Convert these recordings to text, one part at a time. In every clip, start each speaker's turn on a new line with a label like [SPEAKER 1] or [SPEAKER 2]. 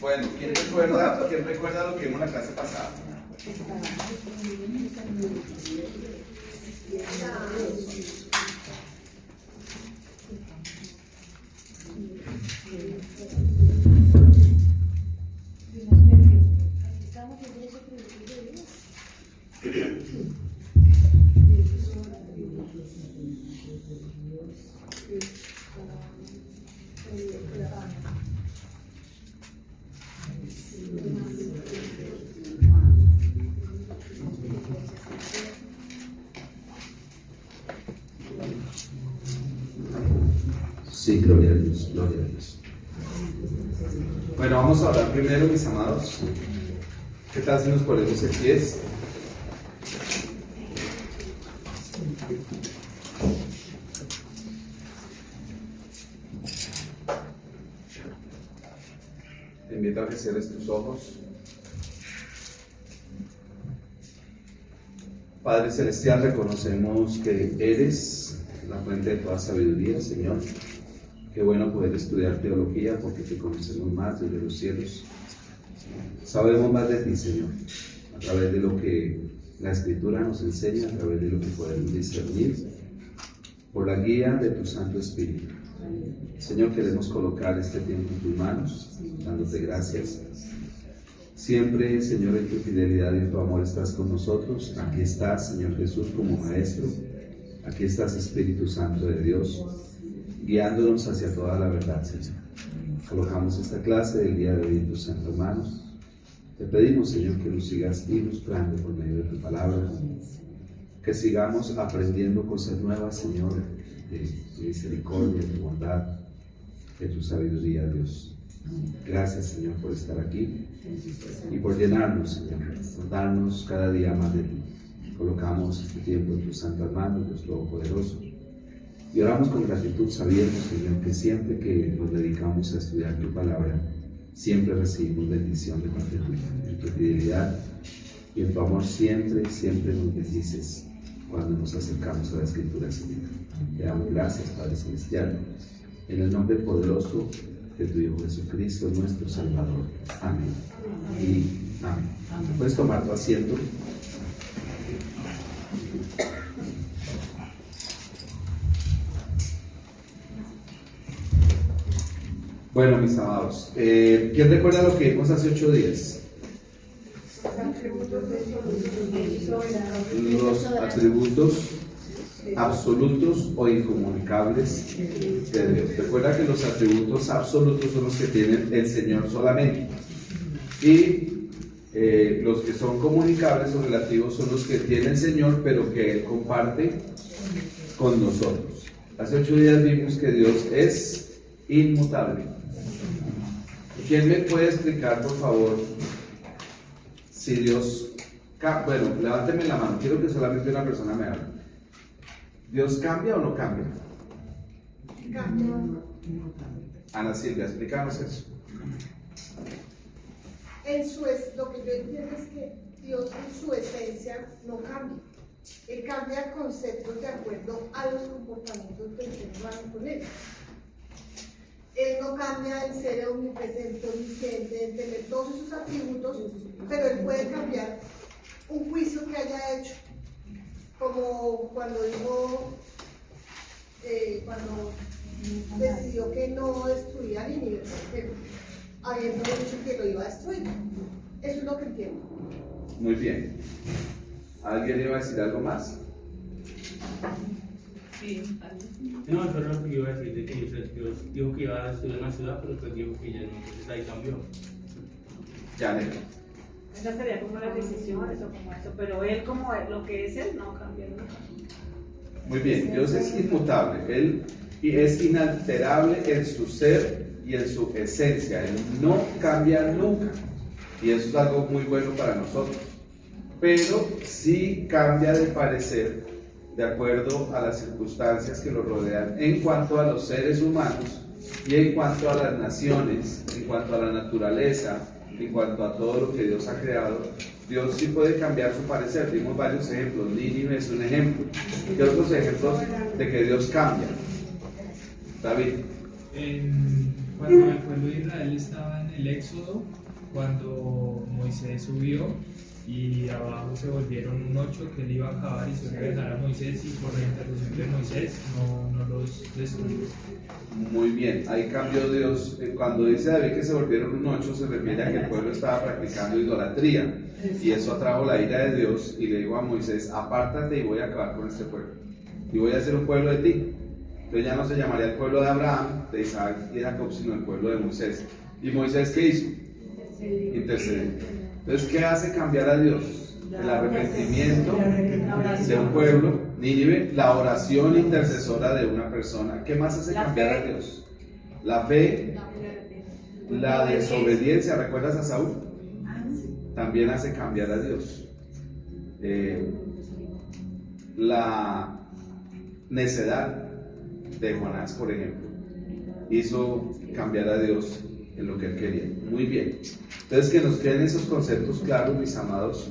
[SPEAKER 1] Bueno, ¿quién recuerda lo que vimos la clase pasada? Sí, gloria a Dios, gloria a Dios. Bueno, vamos a orar primero, mis amados. ¿Qué tal si nos ponemos en pies? Te invito a que cierres tus ojos. Padre Celestial, reconocemos que eres la fuente de toda sabiduría, Señor. Qué bueno poder estudiar teología porque te conocemos más desde los cielos. Sabemos más de ti, Señor, a través de lo que la Escritura nos enseña, a través de lo que podemos discernir, por la guía de tu Santo Espíritu. Señor, queremos colocar este tiempo en tus manos, dándote gracias. Siempre, Señor, en tu fidelidad y en tu amor estás con nosotros. Aquí estás, Señor Jesús, como Maestro. Aquí estás, Espíritu Santo de Dios, guiándonos hacia toda la verdad, Señor. Colocamos esta clase del día de hoy en tus santas manos. Te pedimos, Señor, que nos sigas ilustrando por medio de tu palabra, que sigamos aprendiendo cosas nuevas, Señor, de tu misericordia, de tu bondad, de tu sabiduría, Dios. Gracias, Señor, por estar aquí y por llenarnos, Señor, por darnos cada día más de ti. Colocamos este tiempo en tus santas manos, Dios Todopoderoso, y oramos con gratitud, sabiendo, Señor, que siempre que nos dedicamos a estudiar tu palabra, siempre recibimos bendición de parte tuya. En tu fidelidad y en tu amor siempre, siempre nos bendices cuando nos acercamos a la Escritura, Señor. Te damos gracias, Padre Celestial, en el nombre poderoso de tu Hijo Jesucristo, nuestro Salvador. Amén. Y amén. Puedes tomar tu asiento. Bueno, mis amados, ¿quién recuerda lo que vimos hace 8 días? Los atributos absolutos o incomunicables de Dios. Recuerda que los atributos absolutos son los que tiene el Señor solamente, y los que son comunicables o relativos son los que tiene el Señor, pero que Él comparte con nosotros. Hace 8 días vimos que Dios es inmutable. ¿Quién me puede explicar, por favor, si Dios... Bueno, levánteme la mano, quiero que solamente una persona me hable. ¿Dios cambia o no cambia?
[SPEAKER 2] Cambia.
[SPEAKER 1] Ana Silvia, explícanos eso.
[SPEAKER 2] Lo que yo entiendo es que Dios en su esencia no cambia. Él cambia conceptos de acuerdo a los comportamientos del ser humano con él. Él no cambia el ser omnipresente, omnisciente, el tener todos esos atributos, pero Él puede cambiar un juicio que haya hecho, como cuando dijo, cuando decidió que no destruía a Nínive, habiendo dicho que lo iba a destruir. Eso es lo que entiendo.
[SPEAKER 1] Muy bien. ¿Alguien iba a decir algo más?
[SPEAKER 3] Sí, no, eso es lo que iba a decir, de que Dios dijo que iba a destruir una ciudad, pero después dijo que ya no, entonces ahí cambió.
[SPEAKER 1] Ya, Nero.
[SPEAKER 4] Esa sería como las decisiones o como eso, pero él como lo que es él no cambia nunca.
[SPEAKER 1] Muy bien, Dios es inmutable, Él es inalterable en su ser y en su esencia, Él no cambia nunca, y eso es algo muy bueno para nosotros, pero sí cambia de parecer de acuerdo a las circunstancias que lo rodean en cuanto a los seres humanos y en cuanto a las naciones, en cuanto a la naturaleza, en cuanto a todo lo que Dios ha creado. Dios sí puede cambiar su parecer. Dimos varios ejemplos. Nínive es un ejemplo. ¿Qué otros ejemplos de que Dios cambia? David.
[SPEAKER 5] Cuando el pueblo de Israel estaba en el Éxodo, cuando Moisés subió y abajo se volvieron un 8 que él iba a acabar y se iba a dejar a Moisés, y por la intervención de Moisés no los destruyó.
[SPEAKER 1] Muy bien, ahí cambió Dios. Cuando dice David que se volvieron un 8, se refiere a que el pueblo estaba practicando idolatría, y eso atrajo la ira de Dios, y le dijo a Moisés: apártate y voy a acabar con este pueblo, y voy a hacer un pueblo de ti. Entonces ya no se llamaría el pueblo de Abraham, de Isaac y de Jacob, sino el pueblo de Moisés. ¿Y Moisés qué hizo? Intercedió. Entonces, ¿qué hace cambiar a Dios? El arrepentimiento de un pueblo, Nínive, la oración intercesora de una persona. ¿Qué más hace cambiar a Dios? La fe, la desobediencia. ¿Recuerdas a Saúl? También hace cambiar a Dios. La necedad de Jonás, por ejemplo, hizo cambiar a Dios en lo que él quería. Muy bien. Entonces, que nos queden esos conceptos claros, mis amados.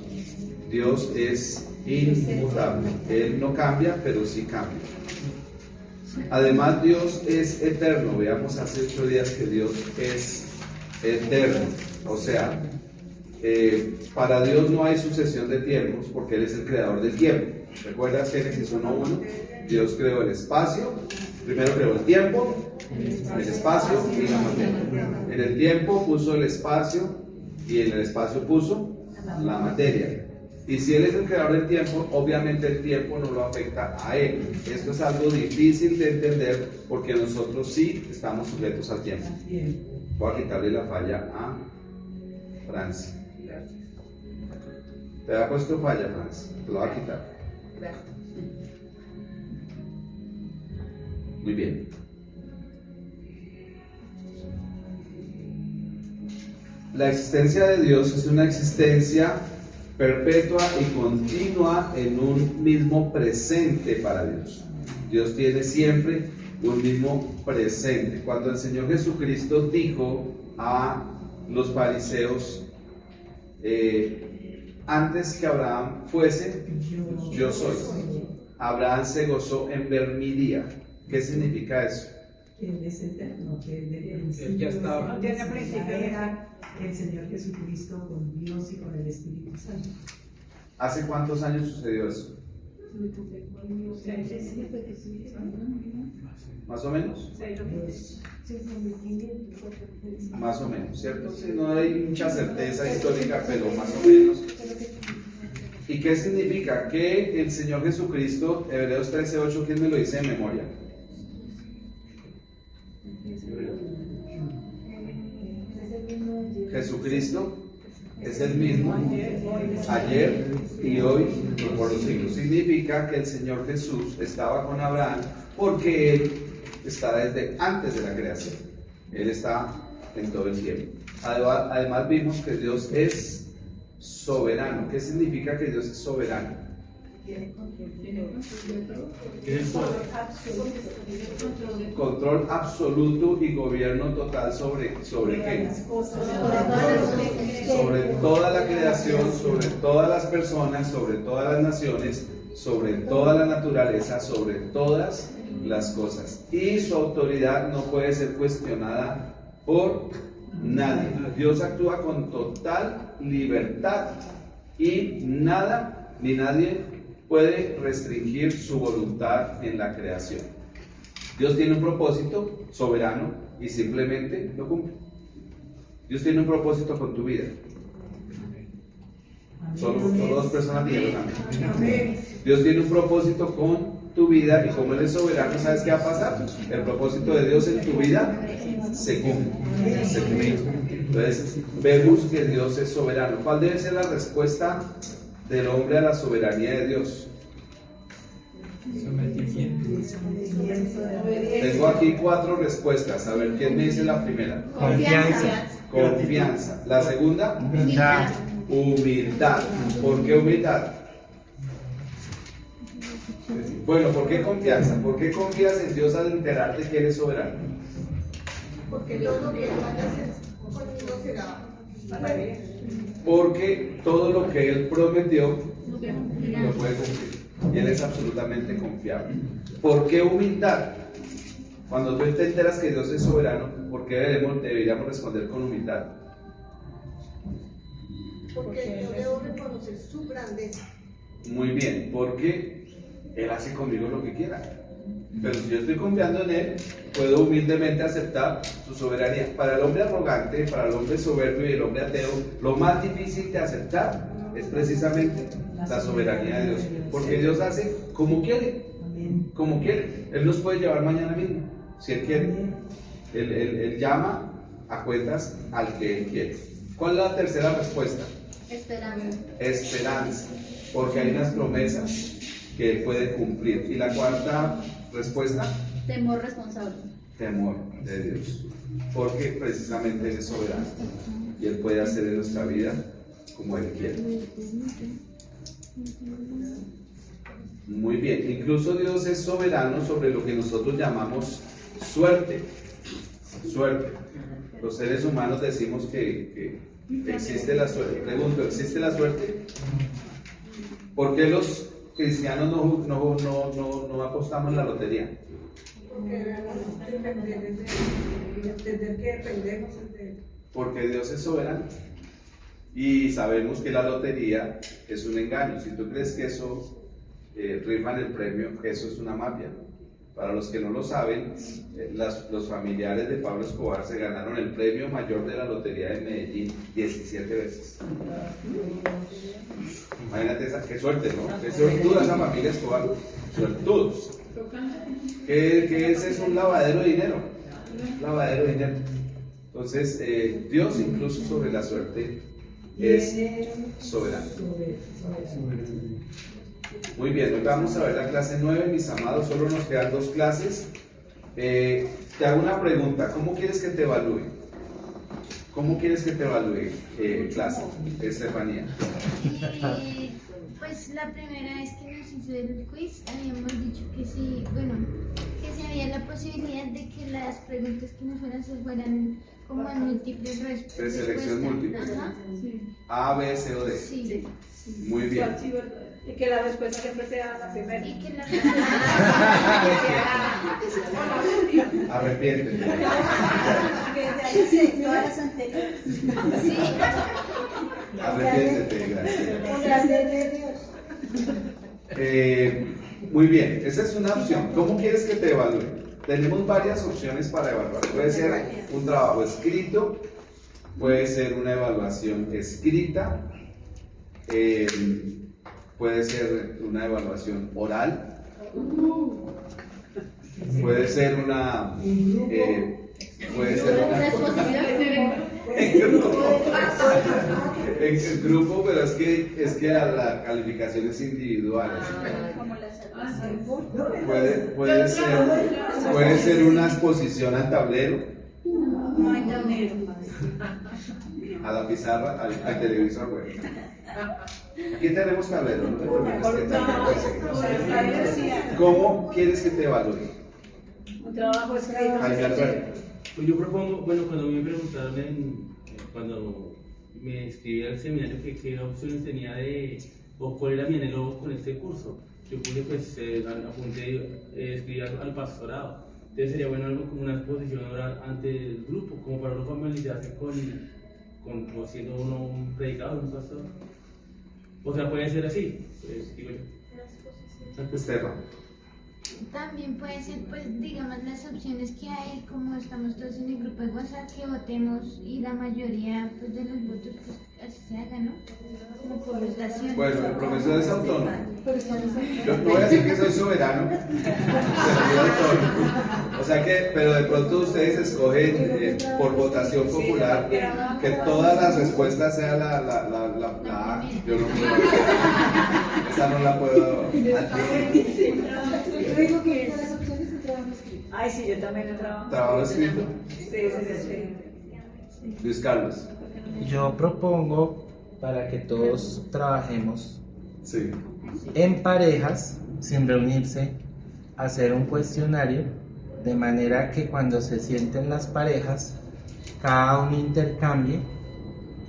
[SPEAKER 1] Dios es inmutable. Él no cambia, pero sí cambia. Además, Dios es eterno. Veamos hace 8 días que Dios es eterno. O sea, para Dios no hay sucesión de tiempos, porque Él es el creador del tiempo. ¿Recuerdas Génesis 1:1? Dios creó el espacio. Primero creó el tiempo, el espacio y la materia. En el tiempo puso el espacio y en el espacio puso la materia. Y si Él es el creador del tiempo, obviamente el tiempo no lo afecta a Él. Esto es algo difícil de entender, porque nosotros sí estamos sujetos al tiempo. Voy a quitarle la falla a Francia. Te había puesto falla, Francia. Te lo voy a quitar. Muy bien. La existencia de Dios es una existencia perpetua y continua en un mismo presente para Dios. Dios tiene siempre un mismo presente. Cuando el Señor Jesucristo dijo a los fariseos, antes que Abraham fuese, yo soy. Abraham se gozó en ver mi día. ¿Qué significa eso?
[SPEAKER 6] Que Él es eterno, que
[SPEAKER 5] Él ya estaba.
[SPEAKER 4] No tiene principio.
[SPEAKER 6] Era el Señor Jesucristo con Dios y con el Espíritu Santo.
[SPEAKER 1] ¿Hace cuántos años sucedió eso? ¿Más o menos? Más o menos, ¿cierto? Sí, no hay mucha certeza histórica, pero más o menos. ¿Y qué significa? Que el Señor Jesucristo, Hebreos 13:8, ¿quién me lo dice de memoria? Jesucristo es el mismo ayer y hoy y por los siglos. Significa que el Señor Jesús estaba con Abraham porque Él está desde antes de la creación. Él está en todo el tiempo. Además vimos que Dios es soberano. ¿Qué significa que Dios es soberano? Control absoluto y gobierno total sobre qué? Sobre toda la creación, sobre todas las personas, sobre todas las naciones, sobre toda la naturaleza, sobre todas las cosas. Y su autoridad no puede ser cuestionada por nadie. Dios actúa con total libertad y nada ni nadie puede restringir su voluntad en la creación. Dios tiene un propósito soberano y simplemente lo cumple. Dios tiene un propósito con tu vida. Solo 2 personas dijeron amén. Dios tiene un propósito con tu vida, y como Él es soberano, ¿sabes qué va a pasar? El propósito de Dios en tu vida se cumple. Se cumple. Entonces, vemos que Dios es soberano. ¿Cuál debe ser la respuesta del hombre a la soberanía de Dios?
[SPEAKER 5] Sometimiento.
[SPEAKER 1] Tengo aquí 4 respuestas. A ver, ¿quién me dice la primera? Confianza. La segunda, humildad. ¿Por qué humildad? Bueno, ¿por qué confianza? ¿Por qué confías en Dios al enterarte que Él es soberano?
[SPEAKER 2] Porque todo lo que Él vaya a hacer conmigo será para bien.
[SPEAKER 1] Porque todo lo que Él prometió lo puede cumplir. Y Él es absolutamente confiable. ¿Por qué humildad? Cuando tú te enteras que Dios es soberano, ¿por qué deberíamos responder con humildad?
[SPEAKER 2] Porque yo debo reconocer su grandeza.
[SPEAKER 1] Muy bien, porque Él hace conmigo lo que quiera. Pero si yo estoy confiando en Él, puedo humildemente aceptar su soberanía. Para el hombre arrogante, para el hombre soberbio y el hombre ateo, lo más difícil de aceptar es precisamente la soberanía de Dios. Porque Dios hace como quiere, como quiere. Él nos puede llevar mañana mismo, si Él quiere. Él llama a cuentas al que Él quiere. ¿Cuál es la tercera respuesta?
[SPEAKER 7] Esperanza.
[SPEAKER 1] Esperanza, porque hay unas promesas que Él puede cumplir. Y la cuarta respuesta,
[SPEAKER 7] Temor responsable.
[SPEAKER 1] temor de Dios, porque precisamente Él es soberano y Él puede hacer en nuestra vida como Él quiere. Muy bien, incluso Dios es soberano sobre lo que nosotros llamamos suerte. Suerte. Los seres humanos decimos que existe la suerte. Pregunto, ¿existe la suerte? ¿Por qué los cristianos no apostamos en la lotería?
[SPEAKER 2] Porque debemos entender que dependemos de Él.
[SPEAKER 1] Porque Dios es soberano. Y sabemos que la lotería es un engaño. Si tú crees que eso rifan el premio, eso es una mafia. Para los que no lo saben, los familiares de Pablo Escobar se ganaron el premio mayor de la lotería de Medellín 17 veces. Imagínate qué suerte, ¿no? Qué suertuda esa familia Escobar. Suertudos. ¿Qué es un lavadero de dinero? Lavadero de dinero. Entonces, Dios incluso sobre la suerte es soberano. Muy bien, hoy vamos a ver la clase 9, mis amados, solo nos quedan 2 clases. Te hago una pregunta, ¿cómo quieres que te evalúe? ¿Cómo quieres que te evalúe clase, Estefanía?
[SPEAKER 7] Pues la primera vez que nos hizo el quiz habíamos dicho que sí, bueno, que si había la posibilidad de que las preguntas que nos fueran a hacer fueran como en múltiples respuestas.
[SPEAKER 1] De selección múltiple.
[SPEAKER 7] Ajá.
[SPEAKER 1] A, B, C o D.
[SPEAKER 7] Sí.
[SPEAKER 1] Muy bien.
[SPEAKER 4] Y que la respuesta siempre sea la primera.
[SPEAKER 7] Y que la
[SPEAKER 1] Arrepiéntete.
[SPEAKER 7] todas las anteriores. Sí.
[SPEAKER 1] Arrepiéntete,
[SPEAKER 2] Con grandeza de Dios.
[SPEAKER 1] Muy bien, esa es una opción. ¿Cómo quieres que te evalúe? Tenemos varias opciones para evaluar. Puede ser un trabajo escrito, puede ser una evaluación escrita, puede ser una evaluación oral, puede ser una en grupo, pero es que la calificación es individual. Puede ser una exposición al tablero,
[SPEAKER 4] No hay tablero.
[SPEAKER 1] a la pizarra, al televisor web. Aquí tenemos tablero, no te preocupes que también puedes seguir. ¿Cómo quieres que te evalúe?
[SPEAKER 4] Un trabajo escrito.
[SPEAKER 1] Jaime Alberto.
[SPEAKER 3] Pues yo propongo, bueno, cuando me preguntaron cuando me inscribí al seminario que qué opciones tenía o cuál era mi anhelo con este curso, yo puse pues apunté escribir al pastorado. Entonces sería bueno algo como una exposición oral ante el grupo, como para uno familiarizarse con siendo uno un predicador, un pastor. O sea, puede ser así, pues digo yo.
[SPEAKER 1] Esteban.
[SPEAKER 7] También puede ser, pues, digamos, las opciones que hay, como estamos todos en el grupo de WhatsApp, que votemos y la mayoría pues, de los votos, pues, así se haga, ¿no? Como por votación.
[SPEAKER 1] Bueno, el profesor es autónomo. Yo no voy a decir que soy soberano, pero soy autónomo. O sea que, pero de pronto ustedes escogen por votación popular que todas las respuestas sean la A. Yo no puedo. Esa no la puedo.
[SPEAKER 6] Yo digo que entre las opciones un trabajo escrito.
[SPEAKER 4] Ay, sí, yo también he trabajado.
[SPEAKER 1] ¿Trabajo escrito?
[SPEAKER 4] Sí.
[SPEAKER 1] Luis Carlos.
[SPEAKER 8] Yo propongo para que todos trabajemos
[SPEAKER 1] Sí.
[SPEAKER 8] en parejas sin reunirse, hacer un cuestionario de manera que cuando se sienten las parejas, cada uno intercambie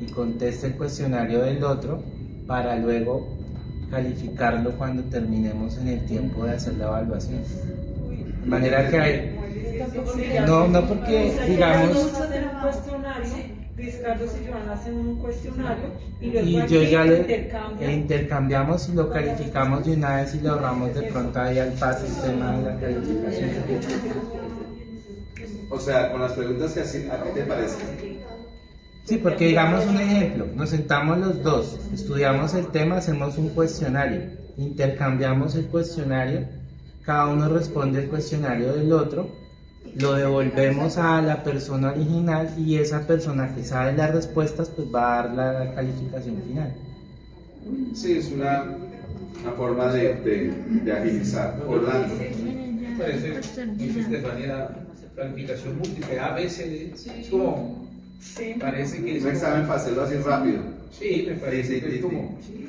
[SPEAKER 8] y conteste el cuestionario del otro para luego calificarlo cuando terminemos en el tiempo de hacer la evaluación. De manera que hay... No porque, digamos...
[SPEAKER 4] hacer un cuestionario, Luis Carlos y Joana hacen un cuestionario y luego
[SPEAKER 8] Y
[SPEAKER 4] aquí
[SPEAKER 8] yo ya le
[SPEAKER 4] intercambian.
[SPEAKER 8] intercambiamos y lo calificamos de una vez y lo ahorramos de pronto ahí al paso el tema de la calificación.
[SPEAKER 1] O sea, con las preguntas que así, ¿a qué te parece?
[SPEAKER 8] Sí, porque digamos un ejemplo, nos sentamos los dos, estudiamos el tema, hacemos un cuestionario, intercambiamos el cuestionario, cada uno responde el cuestionario del otro, lo devolvemos a la persona original y esa persona que sabe las respuestas pues va a dar la calificación final.
[SPEAKER 1] Sí, es una forma de agilizar. Orlando.
[SPEAKER 9] Parece, dice Estefanía, calificación múltiple, A, B, C, D. Es como, parece que es
[SPEAKER 1] Un examen para hacerlo así rápido.
[SPEAKER 9] Sí, me parece que es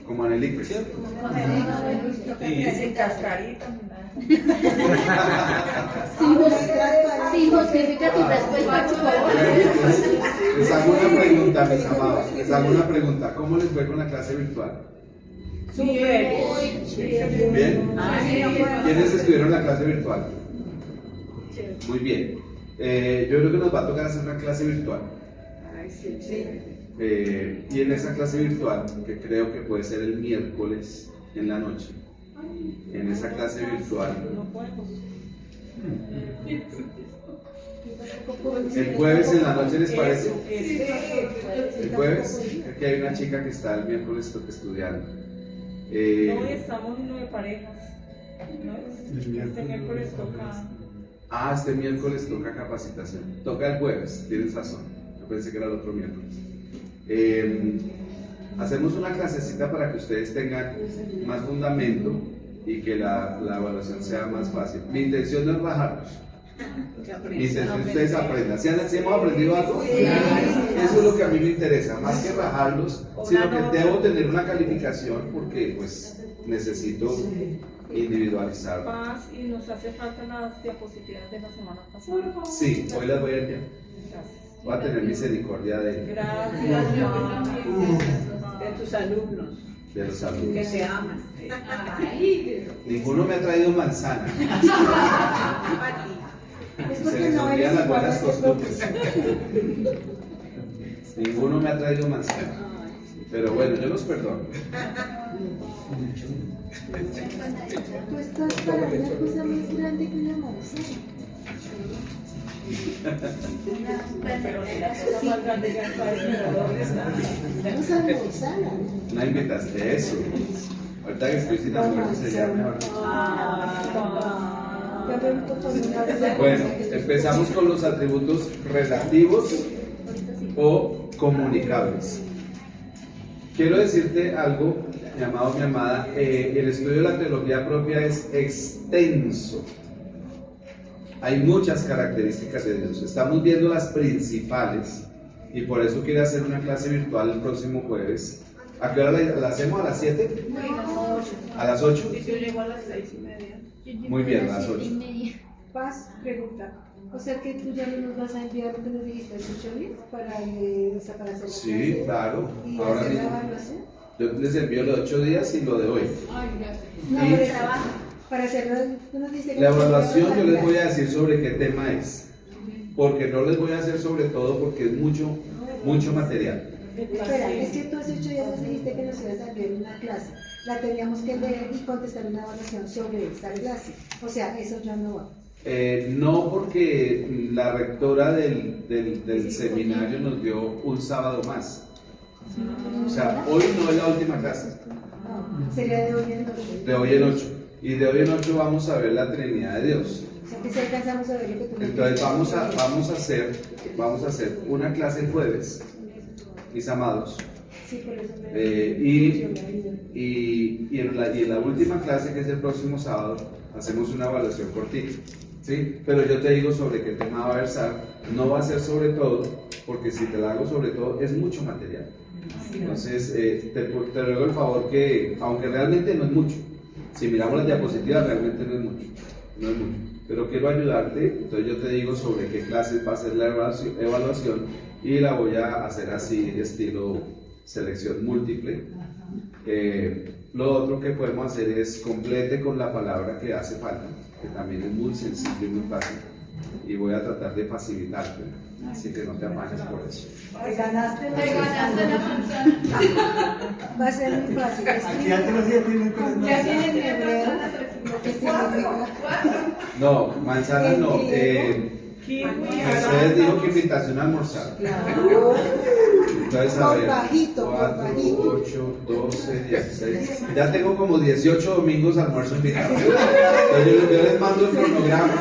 [SPEAKER 1] como en el ICFES.
[SPEAKER 9] ¿cierto?
[SPEAKER 4] Sin cascarita.
[SPEAKER 7] Sí, justifica tu respuesta, por favor.
[SPEAKER 1] Les hago una pregunta, mis amados. Les hago una pregunta. ¿Cómo les fue con la clase virtual?
[SPEAKER 4] Súper.
[SPEAKER 1] ¿Bien? ¿Quiénes estuvieron en la clase virtual? Muy bien. Yo creo que nos va a tocar hacer una clase virtual. Y en esa clase virtual, que creo que puede ser el miércoles en la noche, en esa clase virtual, el jueves en la noche, ¿les parece? El jueves, aquí hay una chica que está el miércoles estudiando.
[SPEAKER 4] Hoy estamos 9 parejas. Este miércoles toca.
[SPEAKER 1] Este miércoles toca capacitación. Toca el jueves, tienes razón. Yo pensé que era el otro miércoles. Hacemos una clasecita para que ustedes tengan más fundamento y que la evaluación sea más fácil. Mi intención no es bajarlos. Mi intención es que ustedes aprendan. ¿Sí hemos aprendido algo? Eso es lo que a mí me interesa. Más que bajarlos, sino que debo tener una calificación porque pues necesito individualizar.
[SPEAKER 4] Paz, y nos hace falta las diapositivas de la semana pasada.
[SPEAKER 1] Sí, hoy las voy a enviar.
[SPEAKER 4] Gracias.
[SPEAKER 1] Voy a tener misericordia de
[SPEAKER 10] tus alumnos,
[SPEAKER 1] los
[SPEAKER 10] que
[SPEAKER 1] alumnos.
[SPEAKER 10] se aman.
[SPEAKER 1] Ninguno me ha traído manzana.
[SPEAKER 2] Es
[SPEAKER 1] Se
[SPEAKER 2] porque
[SPEAKER 1] les
[SPEAKER 2] no
[SPEAKER 1] olvidan
[SPEAKER 2] eres
[SPEAKER 1] las
[SPEAKER 2] igual
[SPEAKER 1] buenas
[SPEAKER 2] a
[SPEAKER 1] costumbres. Ninguno me ha traído manzana. Pero bueno, yo los perdono.
[SPEAKER 2] Tú estás para una cosa más grande que una manzana.
[SPEAKER 4] Pero la cosa más grande que
[SPEAKER 2] Vamos a almorzar.
[SPEAKER 1] Una invitación de eso. Ahorita que estoy sin almuerzo sería mejor. Bueno, empezamos con los atributos relativos o comunicables. Quiero decirte algo, mi amado, mi amada. El estudio de la teología propia es extenso. Hay muchas características de Dios. Estamos viendo las principales y por eso quiero hacer una clase virtual el próximo jueves. ¿A qué hora la hacemos? ¿A las 7? ¿A las 8?
[SPEAKER 4] Yo llego a las 6:30.
[SPEAKER 1] Muy bien, a las 8.
[SPEAKER 2] Paz, pregunta. O sea que tú ya no nos vas a enviar lo que nos dijiste hace 8 días para hacer la
[SPEAKER 1] Sí,
[SPEAKER 2] clase
[SPEAKER 1] claro.
[SPEAKER 2] y
[SPEAKER 1] Ahora
[SPEAKER 2] hacer la
[SPEAKER 1] mismo.
[SPEAKER 2] evaluación.
[SPEAKER 1] Yo les envío lo de 8 días y lo de hoy.
[SPEAKER 2] No,
[SPEAKER 1] Y-
[SPEAKER 2] por eso, para hacerlo, tú nos dices que
[SPEAKER 1] La
[SPEAKER 2] nos
[SPEAKER 1] evaluación
[SPEAKER 2] enviamos
[SPEAKER 1] yo
[SPEAKER 2] la
[SPEAKER 1] les voy a
[SPEAKER 2] clase.
[SPEAKER 1] decir sobre qué tema es, porque no les voy a hacer sobre todo porque es mucho material.
[SPEAKER 2] Espera, es que tú hace 8 días nos dijiste que nos ibas a enviar una clase. La teníamos que leer y contestar una evaluación sobre esta clase. O sea, eso ya no va.
[SPEAKER 1] No, porque la rectora del seminario nos dio un sábado más. O sea, hoy no es la última clase,
[SPEAKER 2] No, sería de hoy en 8.
[SPEAKER 1] de hoy en 8. Y de hoy en 8 vamos a ver la Trinidad de Dios.
[SPEAKER 2] O sea, que si alcanzamos a ver lo que tú nos
[SPEAKER 1] Entonces
[SPEAKER 2] dijiste.
[SPEAKER 1] vamos a hacer una clase el jueves, mis amados.
[SPEAKER 2] Sí, por eso
[SPEAKER 1] Y en la última clase, que es el próximo sábado, hacemos una evaluación cortita, ¿sí? Pero yo te digo sobre qué tema va a versar. No va a ser sobre todo, porque si te la hago sobre todo, es mucho material. Entonces, te ruego el favor que, aunque realmente no es mucho, Si miramos las diapositivas, realmente no es mucho, no es mucho. Pero quiero ayudarte, entonces yo te digo sobre qué clases va a ser la evaluación y la voy a hacer así, estilo selección múltiple. Lo otro que podemos hacer es complete con la palabra que hace falta, que también es muy sencillo y muy fácil. Y voy a tratar de facilitarte, así que no te afanes por eso.
[SPEAKER 6] Te ganaste
[SPEAKER 7] Te ganaste la manzana.
[SPEAKER 6] Va a ser muy fácil.
[SPEAKER 10] Aquí atrás ya tienen cosas más.
[SPEAKER 6] Ya tienen hebreo, lo que significa.
[SPEAKER 1] No, manzana no. Ustedes dijo que invitación a almorzar.
[SPEAKER 6] Claro.
[SPEAKER 1] Entonces, a ver,
[SPEAKER 6] Por bajito,
[SPEAKER 1] 4, 8, 12, 16. Ya tengo como 18 domingos almuerzo invitado. Entonces yo les mando el cronograma.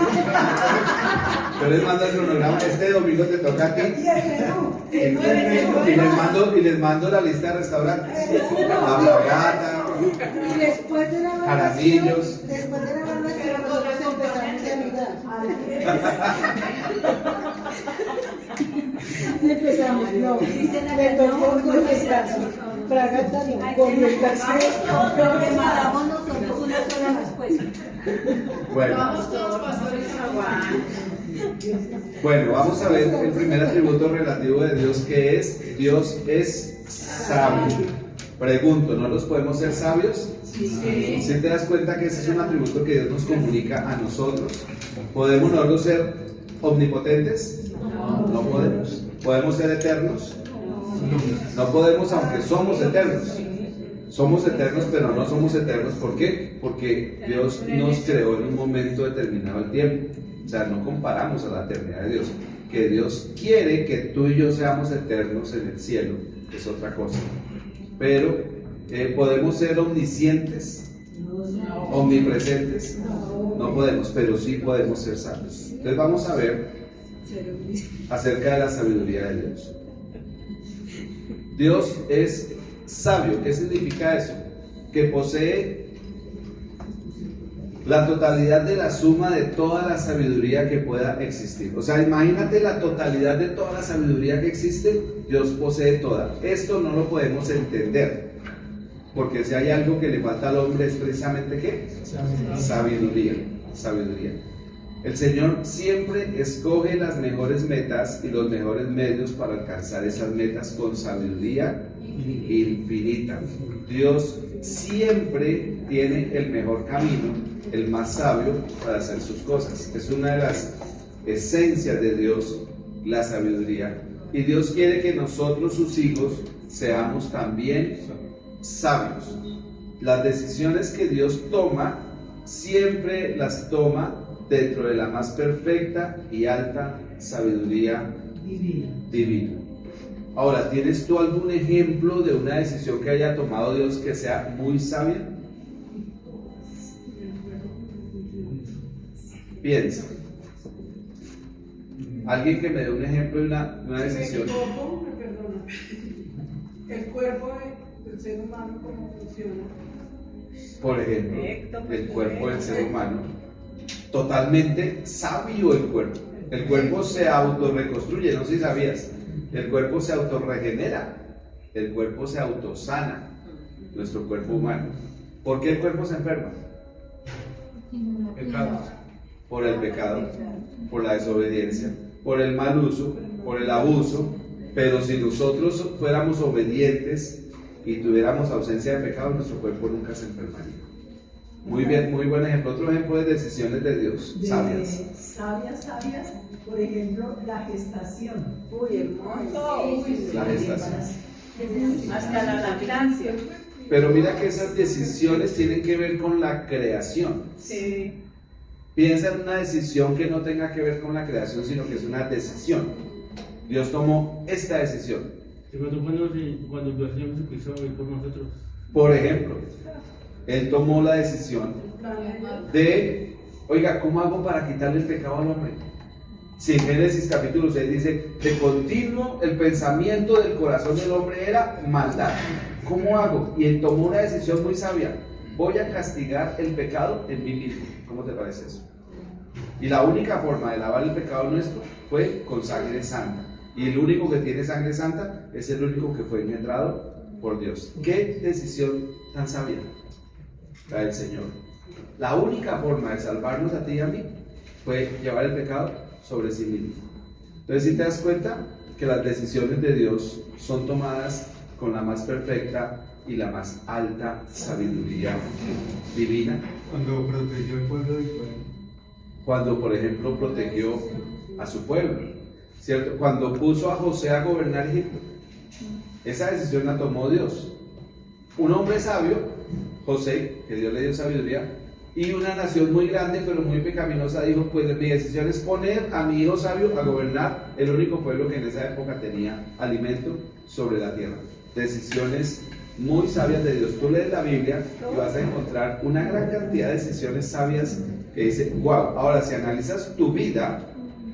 [SPEAKER 1] Yo les mando el cronograma. Este domingo te toca a ti. Y les mando la lista de restaurantes. La fragata.
[SPEAKER 6] Y después de la
[SPEAKER 1] Caramillos.
[SPEAKER 6] evaluación, nosotros empezamos a mirar. Empezamos, no. Me tocó con el caso. Fragata no, con el caso.
[SPEAKER 11] Lo que mandamos nosotros una sola respuesta.
[SPEAKER 1] Bueno.
[SPEAKER 4] Vamos todos pastores a Juan.
[SPEAKER 1] Bueno, vamos a ver el primer atributo relativo de Dios, que es: Dios es sabio. Pregunto, ¿no los podemos ser sabios?
[SPEAKER 4] Sí.
[SPEAKER 1] ¿Sí te das cuenta que ese es un atributo que Dios nos comunica a nosotros? ¿Podemos nosotros ser omnipotentes? No podemos. ¿Podemos ser eternos? No podemos, aunque somos eternos. Somos eternos, pero no somos eternos. ¿Por qué? Porque Dios nos creó en un momento determinado del tiempo. O sea, no comparamos a la eternidad de Dios. Que Dios quiere que tú y yo seamos eternos en el cielo es otra cosa. Pero podemos ser omniscientes, omnipresentes. No podemos, pero sí podemos ser sabios. Entonces vamos a ver acerca de la sabiduría de Dios. Dios es sabio. ¿Qué significa eso? Que posee la totalidad de la suma de toda la sabiduría que pueda existir. O sea, imagínate la totalidad de toda la sabiduría que existe. Dios posee toda. Esto no lo podemos entender, porque si hay algo que le falta al hombre es precisamente ¿qué? Sabiduría. Sabiduría. El Señor siempre escoge las mejores metas y los mejores medios para alcanzar esas metas con sabiduría infinita. Dios siempre tiene el mejor camino, el más sabio para hacer sus cosas. Es una de las esencias de Dios, la sabiduría. Y Dios quiere que nosotros, sus hijos, seamos también sabios. Las decisiones que Dios toma, siempre las toma dentro de la más perfecta y alta sabiduría divina. Ahora, ¿tienes tú algún ejemplo de una decisión que haya tomado Dios que sea muy sabia? Piensa. Alguien que me dé un ejemplo de una decisión.
[SPEAKER 2] El cuerpo del ser humano, ¿cómo funciona?
[SPEAKER 1] Por ejemplo, el cuerpo del ser humano. Totalmente sabio el cuerpo. El cuerpo se autorreconstruye, no sé si sabías. El cuerpo se autorregenera. El cuerpo se autosana. Nuestro cuerpo humano. ¿Por qué el cuerpo se enferma? Por el pecado, por la desobediencia, por el mal uso, por el abuso. Pero si nosotros fuéramos obedientes y tuviéramos ausencia de pecado, nuestro cuerpo nunca se enfermaría. Muy bien, muy buen ejemplo. Otro ejemplo de decisiones de Dios, sabias.
[SPEAKER 6] Sabias, por ejemplo, la gestación.
[SPEAKER 11] Uy, hermoso.
[SPEAKER 1] La gestación.
[SPEAKER 4] Hasta la lactancia.
[SPEAKER 1] Pero mira que esas decisiones tienen que ver con la creación.
[SPEAKER 4] Sí.
[SPEAKER 1] Piensa en una decisión que no tenga que ver con la creación, sino que es una decisión. Dios tomó esta decisión.
[SPEAKER 3] Cuando el Señor Jesucristo vino por nosotros.
[SPEAKER 1] Por ejemplo, Él tomó la decisión de, oiga, ¿cómo hago para quitarle el pecado al hombre? Si en Génesis capítulo 6 dice, de continuo el pensamiento del corazón del hombre era maldad. ¿Cómo hago? Y Él tomó una decisión muy sabia. Voy a castigar el pecado en mí mismo. ¿Cómo te parece eso? Y la única forma de lavar el pecado nuestro fue con sangre santa. Y el único que tiene sangre santa es el único que fue engendrado por Dios. ¿Qué decisión tan sabia la del Señor? La única forma de salvarnos a ti y a mí fue llevar el pecado sobre sí mismo. Entonces, si te das cuenta que las decisiones de Dios son tomadas con la más perfecta y la más alta sabiduría divina.
[SPEAKER 10] Cuando protegió el pueblo de Israel.
[SPEAKER 1] Cuando, por ejemplo, protegió a su pueblo, ¿cierto? Cuando puso a José a gobernar Egipto. Esa decisión la tomó Dios. Un hombre sabio, José, que Dios le dio sabiduría, y una nación muy grande pero muy pecaminosa dijo, pues mi decisión es poner a mi hijo sabio a gobernar el único pueblo que en esa época tenía alimento sobre la tierra. Decisiones muy sabias de Dios. Tú lees la Biblia y vas a encontrar una gran cantidad de decisiones sabias que dice, wow. Ahora, si analizas tu vida,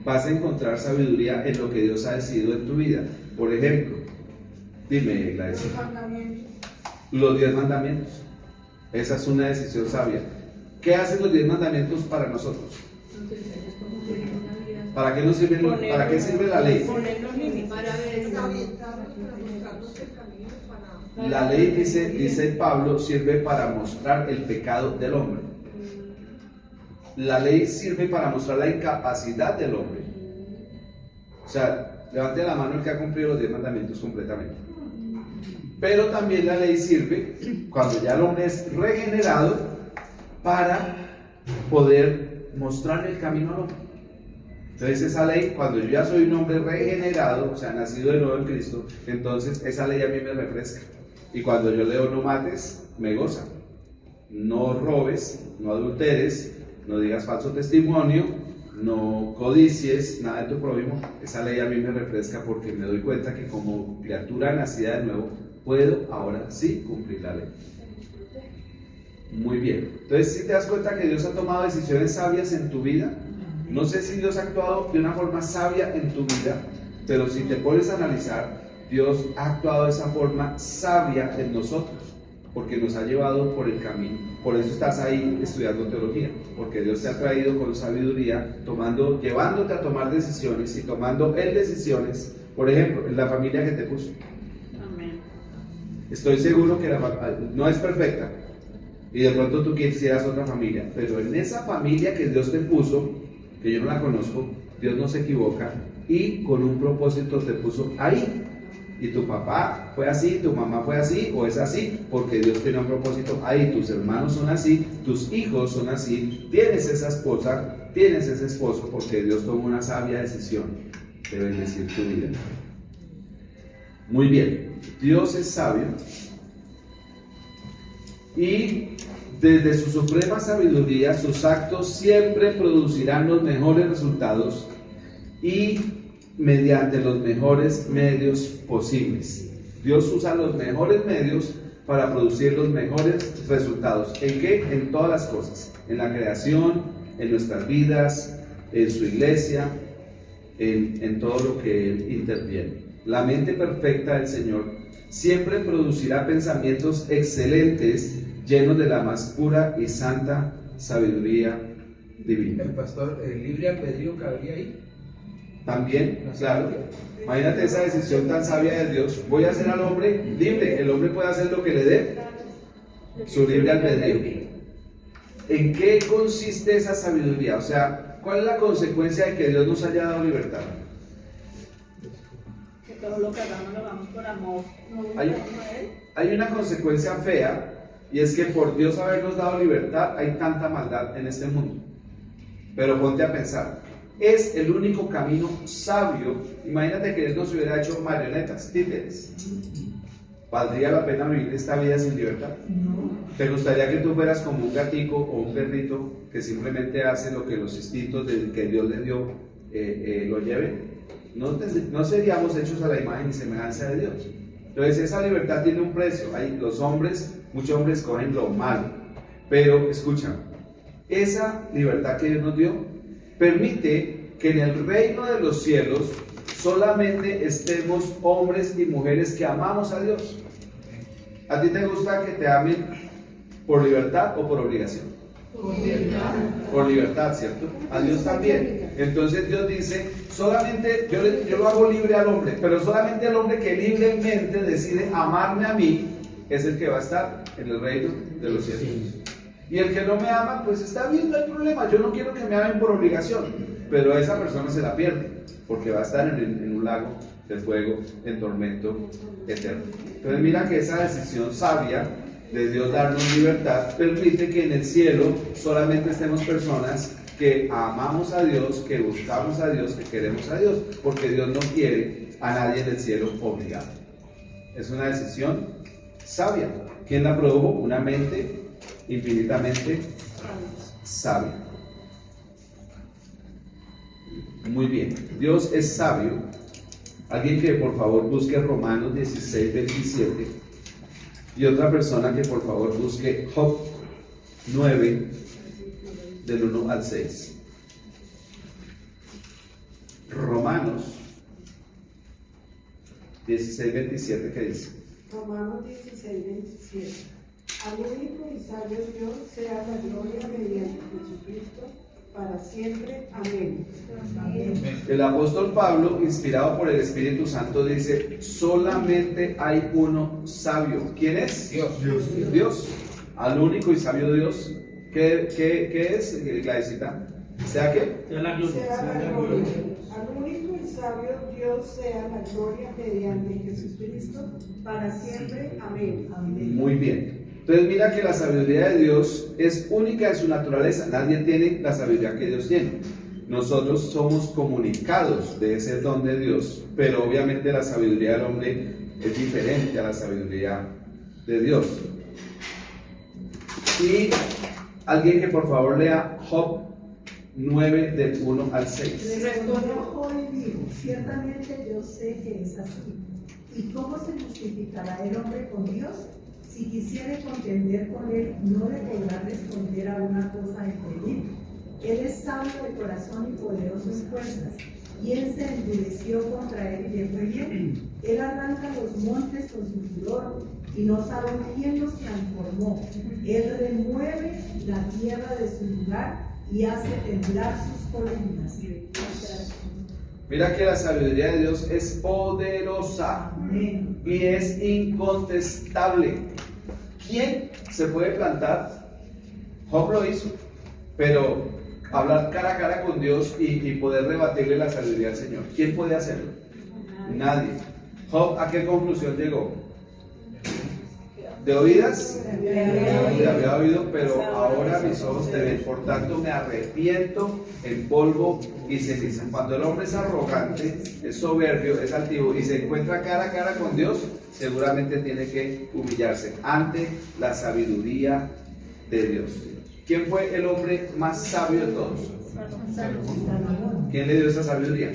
[SPEAKER 1] vas a encontrar sabiduría en lo que Dios ha decidido en tu vida. Por ejemplo, dime, Gladys. Los 10 mandamientos. Esa es una decisión sabia. ¿Qué hacen los 10 mandamientos para nosotros? ¿Para qué nos sirven? ¿Para qué sirve la ley? La ley, dice Pablo, sirve para mostrar el pecado del hombre. La ley sirve para mostrar la incapacidad del hombre. O sea, levante la mano el que ha cumplido los 10 mandamientos completamente. Pero también la ley sirve, cuando ya el hombre es regenerado, para poder mostrar el camino al hombre. Entonces esa ley, cuando yo ya soy un hombre regenerado, o sea, nacido de nuevo en Cristo, entonces esa ley a mí me refresca. Y cuando yo leo no mates, me goza. No robes, no adulteres, no digas falso testimonio, no codicies nada de tu prójimo. Esa ley a mí me refresca porque me doy cuenta que como criatura nacida de nuevo, puedo ahora sí cumplir la ley. Muy bien. Entonces, si te das cuenta que Dios ha tomado decisiones sabias en tu vida, no sé si Dios ha actuado de una forma sabia en tu vida, pero si te pones a analizar, Dios ha actuado de esa forma sabia en nosotros, porque nos ha llevado por el camino. Por eso estás ahí estudiando teología, porque Dios te ha traído con sabiduría, llevándote a tomar decisiones y tomando Él decisiones, por ejemplo, en la familia que te puso.
[SPEAKER 4] Amén.
[SPEAKER 1] Estoy seguro que no es perfecta, y de pronto tú quisieras otra familia, pero en esa familia que Dios te puso, que yo no la conozco, Dios no se equivoca, y con un propósito te puso ahí. Y tu papá fue así, tu mamá fue así, o es así, porque Dios tiene un propósito ahí. Tus hermanos son así, tus hijos son así, tienes esa esposa, tienes ese esposo, porque Dios tomó una sabia decisión de bendecir tu vida. Muy bien, Dios es sabio, y desde su suprema sabiduría, sus actos siempre producirán los mejores resultados y mediante los mejores medios posibles. Dios usa los mejores medios para producir los mejores resultados. ¿En qué? En todas las cosas. En la creación, en nuestras vidas, en su iglesia, en todo lo que Él interviene. La mente perfecta del Señor siempre producirá pensamientos excelentes, llenos de la más pura y santa sabiduría divina.
[SPEAKER 9] El pastor, el libre albedrío cabría ahí.
[SPEAKER 1] También, claro. Imagínate esa decisión tan sabia de Dios. Voy a hacer al hombre libre. El hombre puede hacer lo que le dé su libre albedrío. ¿En qué consiste esa sabiduría? O sea, ¿cuál es la consecuencia de que Dios nos haya dado libertad?
[SPEAKER 4] Que todo lo que hagamos lo hagamos por amor.
[SPEAKER 1] Hay una consecuencia fea, y es que por Dios habernos dado libertad hay tanta maldad en este mundo. Pero ponte a pensar, es el único camino sabio. Imagínate que Dios nos hubiera hecho marionetas, títeres. ¿Valdría la pena vivir esta vida sin libertad? ¿Te gustaría que tú fueras como un gatico o un perrito que simplemente hace lo que los instintos que Dios le dio lo lleven? No seríamos hechos a la imagen y semejanza de Dios. Entonces esa libertad tiene un precio. Muchos hombres cogen lo malo. Pero escucha, esa libertad que Dios nos dio permite que en el reino de los cielos solamente estemos hombres y mujeres que amamos a Dios. ¿A ti te gusta que te amen por libertad o por obligación? Por libertad, ¿cierto? A Dios también. Entonces Dios dice, solamente yo lo hago libre al hombre, pero solamente el hombre que libremente decide amarme a mí es el que va a estar en el reino de los cielos. Y el que no me ama, pues está bien, no hay problema. Yo no quiero que me amen por obligación, pero esa persona se la pierde, porque va a estar en un lago de fuego, en tormento eterno. Entonces mira que esa decisión sabia de Dios darnos libertad permite que en el cielo solamente estemos personas que amamos a Dios, que buscamos a Dios, que queremos a Dios, porque Dios no quiere a nadie en el cielo obligado. Es una decisión sabia. ¿Quién la produjo? Una mente infinitamente sabia. Muy bien, Dios es sabio. Alguien que por favor busque Romanos 16, 27. Y otra persona que por favor busque Job 9, del 1 al 6. Romanos 16, 27, ¿qué dice?
[SPEAKER 6] Romanos 16, 27. Al único y sabio Dios sea la gloria mediante Jesucristo para siempre. Amén. Amén.
[SPEAKER 1] El apóstol Pablo, inspirado por el Espíritu Santo, dice: solamente hay uno sabio. ¿Quién es?
[SPEAKER 9] Dios.
[SPEAKER 1] Dios. Al único y sabio Dios. ¿Qué es, Gladysita? ¿Sea qué?
[SPEAKER 3] Sea la gloria.
[SPEAKER 6] Sea la gloria. Al único y sabio Dios sea la gloria mediante Jesucristo para siempre. Amén. Amén.
[SPEAKER 1] Muy bien. Entonces mira que la sabiduría de Dios es única en su naturaleza. Nadie tiene la sabiduría que Dios tiene. Nosotros somos comunicados de ese don de Dios, pero obviamente la sabiduría del hombre es diferente a la sabiduría de Dios. Y alguien que por favor lea Job 9 del 1 al 6.
[SPEAKER 6] Respondió Job y dijo: ciertamente yo sé que es así. ¿Y cómo se justificará el hombre con Dios? Si quisiere contender con él, no le podrá responder a una cosa infeliz. Él es sabio de corazón y poderoso en fuerzas. Y él se endureció contra él y le fue bien. Él arranca los montes con su furor y no sabe quién los transformó. Él remueve la tierra de su lugar y hace temblar sus columnas.
[SPEAKER 1] Mira que la sabiduría de Dios es poderosa y es incontestable. ¿Quién se puede plantar? Job lo hizo, pero hablar cara a cara con Dios y poder rebatirle la sabiduría del Señor. ¿Quién puede hacerlo? Nadie. Job, ¿a qué conclusión llegó? ¿De oídas? Le había oído, pero ahora mis ojos te ven. Por tanto, me arrepiento en polvo y ceniza. Cuando el hombre es arrogante, es soberbio, es altivo y se encuentra cara a cara con Dios, seguramente tiene que humillarse ante la sabiduría de Dios. ¿Quién fue el hombre más sabio de todos? ¿Quién le dio esa sabiduría?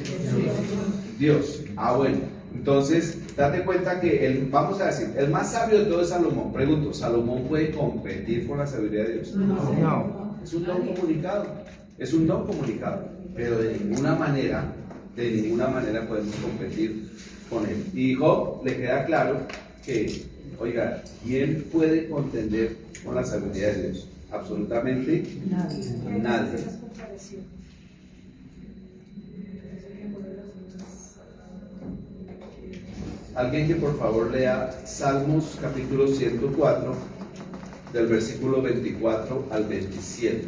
[SPEAKER 1] Dios. Bueno. Entonces, date cuenta que vamos a decir, el más sabio de todo es Salomón. Pregunto, ¿Salomón puede competir con la sabiduría de Dios? No. Es un don comunicado. Es un don comunicado. Pero de ninguna manera podemos competir con él. Y Job le queda claro que, oiga, ¿quién puede contender con la sabiduría de Dios? Absolutamente nadie. Alguien que por favor lea Salmos capítulo 104, del versículo 24 al 27.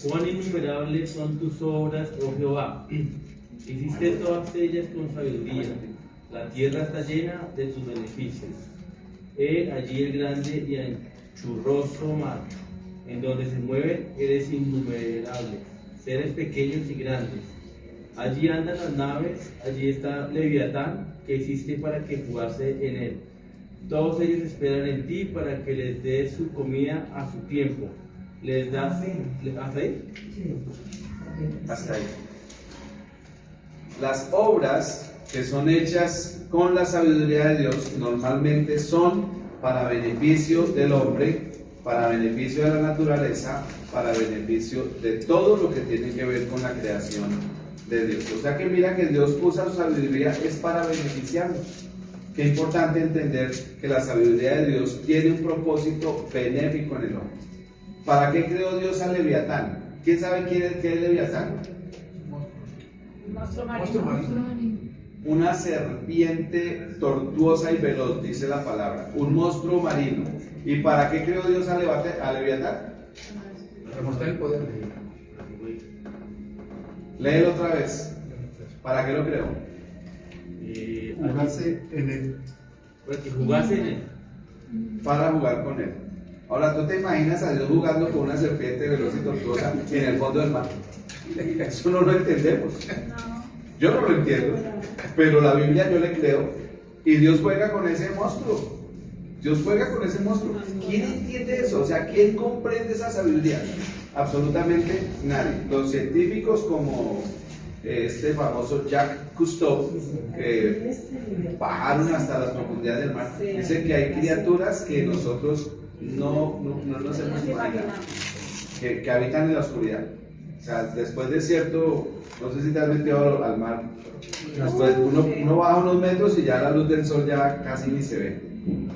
[SPEAKER 3] Cuán innumerables son tus obras, oh Jehová. Hiciste todas ellas con sabiduría. La tierra está llena de tus beneficios. He allí el grande y anchurroso mar, en donde se mueve eres innumerable, seres pequeños y grandes. Allí andan las naves, allí está Leviatán, que hiciste para que jugase en él. Todos ellos esperan en ti para que les des su comida a su tiempo. ¿Les das? ¿Hasta ahí?
[SPEAKER 1] Hasta ahí. Las obras que son hechas con la sabiduría de Dios normalmente son para beneficio del hombre, para beneficio de la naturaleza, para beneficio de todo lo que tiene que ver con la creación de Dios. O sea que mira que Dios usa su sabiduría es para beneficiarnos. Qué importante entender que la sabiduría de Dios tiene un propósito benéfico en el hombre. ¿Para qué creó Dios al Leviatán? ¿Quién sabe qué es Leviatán?
[SPEAKER 4] Monstruo marino.
[SPEAKER 1] una serpiente tortuosa y veloz, dice la palabra, un monstruo marino. ¿Y para qué creó Dios a Leviatán?
[SPEAKER 9] Para mostrar el poder.
[SPEAKER 1] Léelo otra vez. ¿Para qué lo creó?
[SPEAKER 10] Jugarse en él.
[SPEAKER 3] Para que jugase en él.
[SPEAKER 1] Para jugar con él. Ahora, ¿tú te imaginas a Dios jugando con una serpiente veloz y tortuosa en el fondo del mar? Eso no lo entendemos. Yo no lo entiendo, pero la Biblia yo le creo. Y Dios juega con ese monstruo. Dios juega con ese monstruo. ¿Quién entiende eso? O sea, ¿quién comprende esa sabiduría? Absolutamente nadie. Los científicos como este famoso Jacques Cousteau, que bajaron hasta las profundidades del mar, dicen que hay criaturas que nosotros no nos hemos imaginado, que habitan en la oscuridad. O sea, después de cierto, no sé si te has metido al mar, después uno baja unos metros y ya la luz del sol ya casi ni se ve.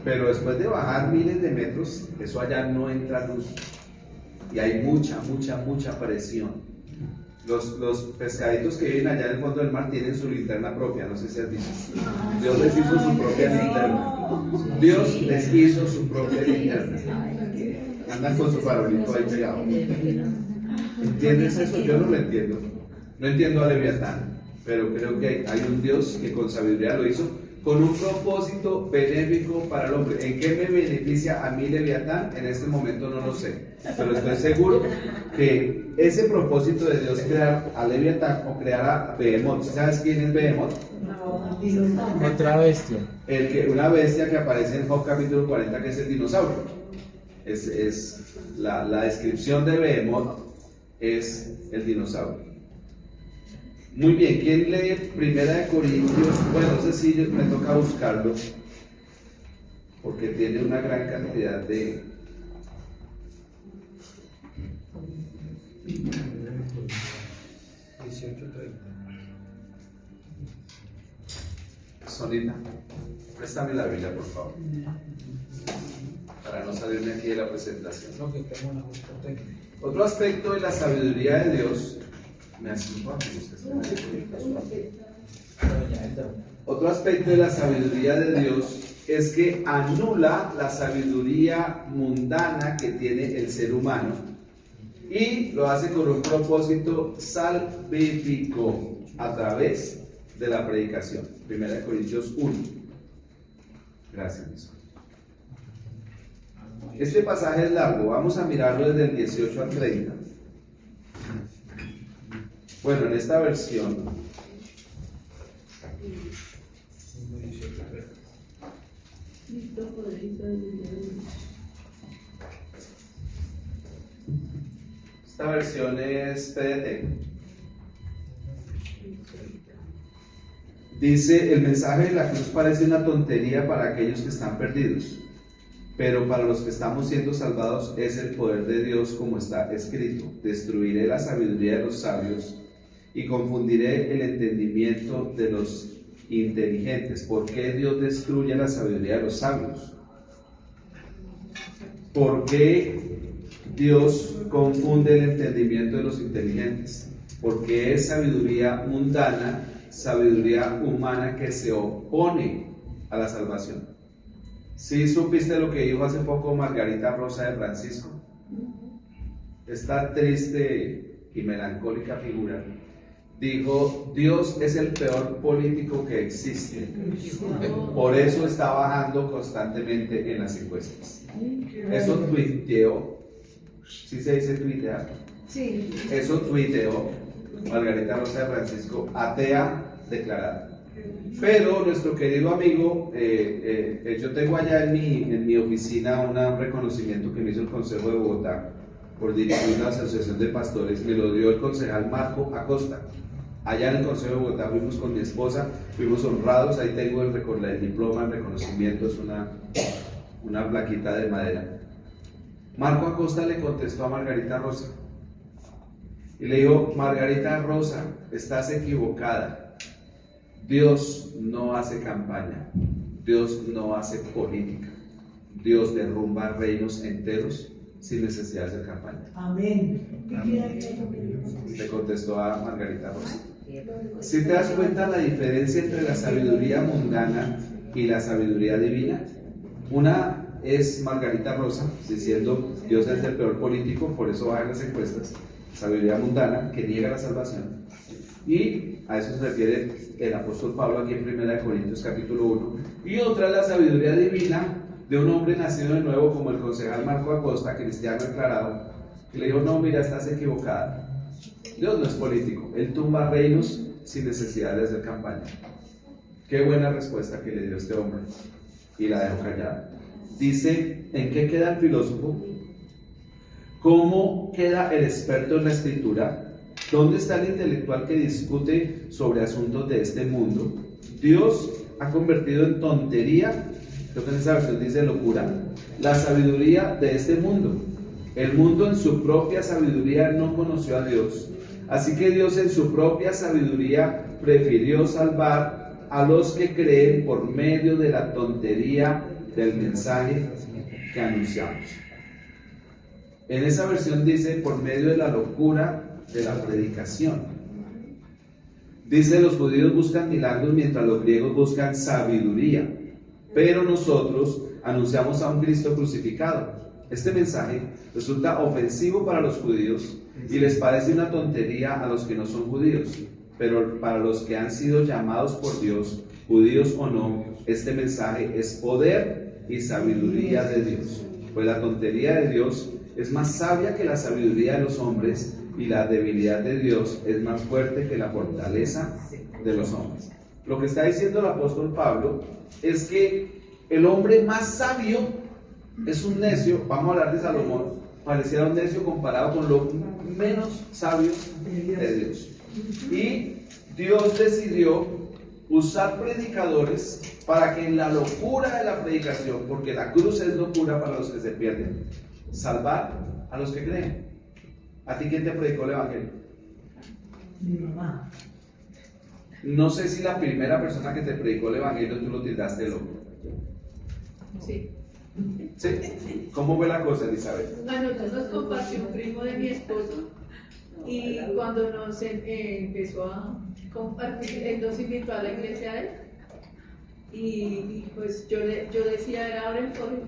[SPEAKER 1] Pero después de bajar miles de metros, eso allá no entra luz. Y hay mucha presión. Los pescaditos que viven allá en el fondo del mar tienen su linterna propia, no sé si has visto. Dios les hizo su propia linterna. Dios les hizo su propia linterna. Andan con su farolito ahí pegado. ¿Entiendes eso? Yo no lo entiendo. No entiendo a Leviatán, pero creo que hay un Dios que con sabiduría lo hizo con un propósito benéfico para el hombre. ¿En qué me beneficia a mí Leviatán? En este momento no lo sé, pero estoy seguro que ese propósito de Dios crear a Leviatán o crear a Behemoth, ¿sabes quién es Behemoth?
[SPEAKER 8] Otra bestia.
[SPEAKER 1] Una bestia que aparece en Job capítulo 40, que es el dinosaurio. La descripción de Behemoth es el dinosaurio. Muy bien, ¿quién lee Primera de Corintios? Bueno, no sé si me toca buscarlo, porque tiene una gran cantidad de... Sonita, préstame la Biblia, por favor, para no salirme aquí de la presentación. Otro aspecto de la sabiduría de Dios... Otro aspecto de la sabiduría de Dios es que anula la sabiduría mundana que tiene el ser humano y lo hace con un propósito salvífico a través de la predicación. 1 Corintios 1. Gracias. Este pasaje es largo, vamos a mirarlo desde el 18 al 30. Bueno, en esta versión es PDT. Dice, el mensaje de la cruz parece una tontería para aquellos que están perdidos, pero para los que estamos siendo salvados es el poder de Dios, como está escrito: destruiré la sabiduría de los sabios y confundiré el entendimiento de los inteligentes. ¿Por qué Dios destruye la sabiduría de los sabios? ¿Por qué Dios confunde el entendimiento de los inteligentes? Porque es sabiduría mundana, sabiduría humana que se opone a la salvación. ¿Sí supiste lo que dijo hace poco Margarita Rosa de Francisco? Esta triste y melancólica figura dijo: Dios es el peor político que existe, por eso está bajando constantemente en las encuestas. Eso tuiteó, ¿sí se dice tuitear? Sí. Eso tuiteó Margarita Rosa de Francisco, atea declarada. Pero nuestro querido amigo, yo tengo allá en mi oficina un reconocimiento que me hizo el Consejo de Bogotá por dirigir una asociación de pastores. Me lo dio el concejal Marco Acosta. Allá en el Consejo de Bogotá fuimos con mi esposa, fuimos honrados. Ahí tengo el diploma, el reconocimiento, es una plaquita de madera. Marco Acosta le contestó a Margarita Rosa y le dijo: Margarita Rosa, estás equivocada. Dios no hace campaña, Dios no hace política, Dios derrumba reinos enteros sin necesidad de hacer campaña.
[SPEAKER 6] Amén.
[SPEAKER 1] Le contestó a Margarita Rosa. ¿Sí te das cuenta la diferencia entre la sabiduría mundana y la sabiduría divina? Una es Margarita Rosa, diciendo Dios es el peor político, por eso bajan las encuestas. Sabiduría mundana, que niega la salvación. Y a eso se refiere el apóstol Pablo aquí en 1 Corintios capítulo 1. Y otra es la sabiduría divina de un hombre nacido de nuevo, como el concejal Marco Acosta, cristiano declarado, que le dijo: no, mira, estás equivocada. Dios no es político, Él tumba reinos sin necesidad de hacer campaña. Qué buena respuesta que le dio este hombre, y la dejó callada. Dice: ¿en qué queda el filósofo? ¿Cómo queda el experto en la escritura? ¿Dónde está el intelectual que discute sobre asuntos de este mundo? Dios ha convertido en tontería, creo que en esa versión dice locura, la sabiduría de este mundo. El mundo en su propia sabiduría no conoció a Dios. Así que Dios en su propia sabiduría prefirió salvar a los que creen por medio de la tontería del mensaje que anunciamos. En esa versión dice por medio de la locura de la predicación. Dice: los judíos buscan milagros mientras los griegos buscan sabiduría, pero nosotros anunciamos a un Cristo crucificado. Este mensaje resulta ofensivo para los judíos y les parece una tontería a los que no son judíos, pero para los que han sido llamados por Dios, judíos o no, este mensaje es poder y sabiduría de Dios. Pues la tontería de Dios es más sabia que la sabiduría de los hombres, y la debilidad de Dios es más fuerte que la fortaleza de los hombres. Lo que está diciendo el apóstol Pablo es que el hombre más sabio es un necio. Vamos a hablar de Salomón, pareciera un necio comparado con lo menos sabio de Dios. Y Dios decidió usar predicadores para que en la locura de la predicación, porque la cruz es locura para los que se pierden, salvar a los que creen. ¿A ti quién te predicó el evangelio?
[SPEAKER 6] Mi mamá.
[SPEAKER 1] No sé si la primera persona que te predicó el evangelio tú lo tildaste loco.
[SPEAKER 12] Sí.
[SPEAKER 1] ¿Sí? ¿Cómo fue la cosa, Elizabeth?
[SPEAKER 12] A nosotros nos compartió un primo de mi esposo, y cuando nos empezó a compartir, él nos invitó a la iglesia de él, y pues yo decía: era ahora el foro,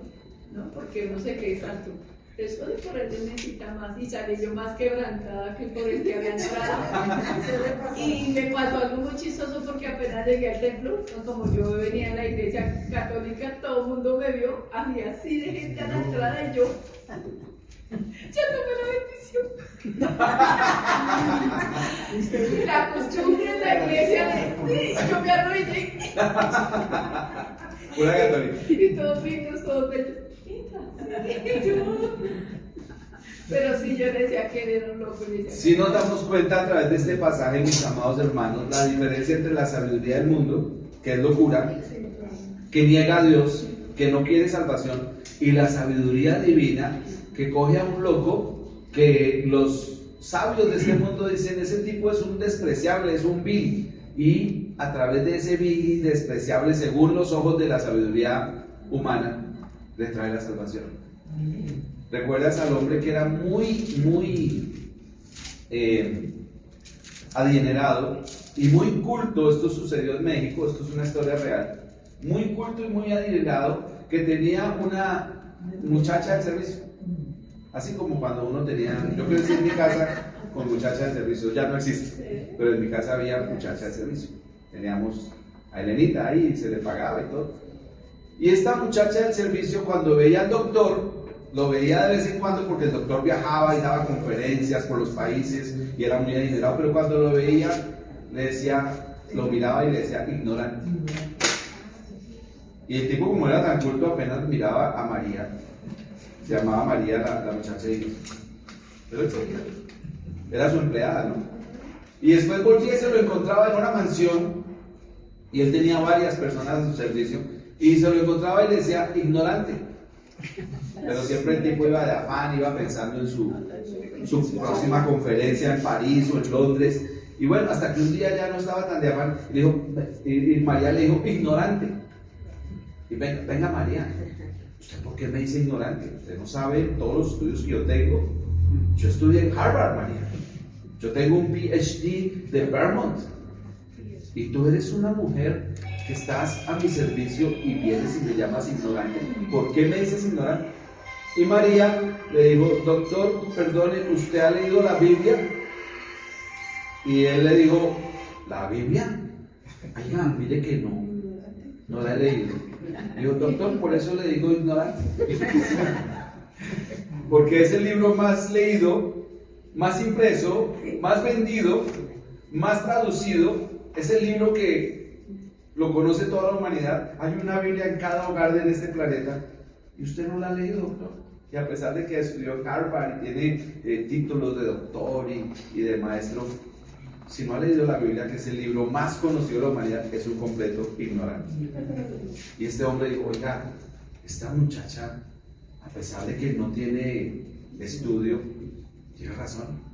[SPEAKER 12] ¿no? Porque uno se cree santo. Después de por él necesita más, y salí yo más quebrantada que por el que había entrado. Y me pasó algo muy chistoso, porque apenas llegué al templo, como yo venía en la iglesia católica, todo el mundo me vio, había así de gente a la entrada, y yo tomé la bendición. La costumbre en la iglesia yo me arrodillé.
[SPEAKER 1] Pura católica.
[SPEAKER 12] Y todos vimos, todos bellos. Pero sí, yo decía que era un loco.
[SPEAKER 1] Si nos damos cuenta a través de este pasaje, mis amados hermanos, la diferencia entre la sabiduría del mundo, que es locura, que niega a Dios, que no quiere salvación, y la sabiduría divina, que coge a un loco, que los sabios de este mundo dicen: ese tipo es un despreciable, es un vil, y a través de ese vil y despreciable, según los ojos de la sabiduría humana, le trae la salvación. ¿Recuerdas al hombre que era muy adinerado y muy culto? Esto sucedió en México, esto es una historia real. Muy culto y muy adinerado, que tenía una muchacha de servicio. Así como cuando uno tenía, yo crecí en mi casa con muchacha de servicio, ya no existe, pero en mi casa había muchacha de servicio. Teníamos a Elenita ahí, se le pagaba y todo. Y esta muchacha del servicio, cuando veía al doctor, lo veía de vez en cuando, porque el doctor viajaba y daba conferencias por los países y era muy adinerado, pero cuando lo veía, le decía, lo miraba y le decía: ignorante. Y el tipo, como era tan culto, apenas miraba a María. Se llamaba María la muchacha, y era su empleada, ¿no? Y después volvía y se lo encontraba en una mansión, y él tenía varias personas a su servicio, y se lo encontraba y le decía: ignorante. Pero siempre el tipo iba de afán, iba pensando en su próxima conferencia en París o en Londres. Y bueno, hasta que un día ya no estaba tan de afán, y María le dijo: ignorante. Y venga María, ¿usted por qué me dice ignorante? Usted no sabe todos los estudios que yo tengo. Yo estudié en Harvard, María. Yo tengo un PhD de Vermont. Y tú eres una mujer que estás a mi servicio y vienes y me llamas ignorante. ¿Por qué me dices ignorante? Y María le dijo, doctor, perdone, ¿usted ha leído la Biblia? Y él le dijo, ¿la Biblia? Oiga, mire que no la he leído. Dijo, doctor, por eso le digo ignorante. Porque es el libro más leído, más impreso, más vendido, más traducido. Es el libro que lo conoce toda la humanidad. Hay una Biblia en cada hogar de este planeta y usted no la ha leído, doctor. Y a pesar de que estudió en Harvard y tiene títulos de doctor y de maestro, si no ha leído la Biblia, que es el libro más conocido de la humanidad, es un completo ignorante. Y este hombre dijo, oiga, esta muchacha, a pesar de que no tiene estudio, tiene razón.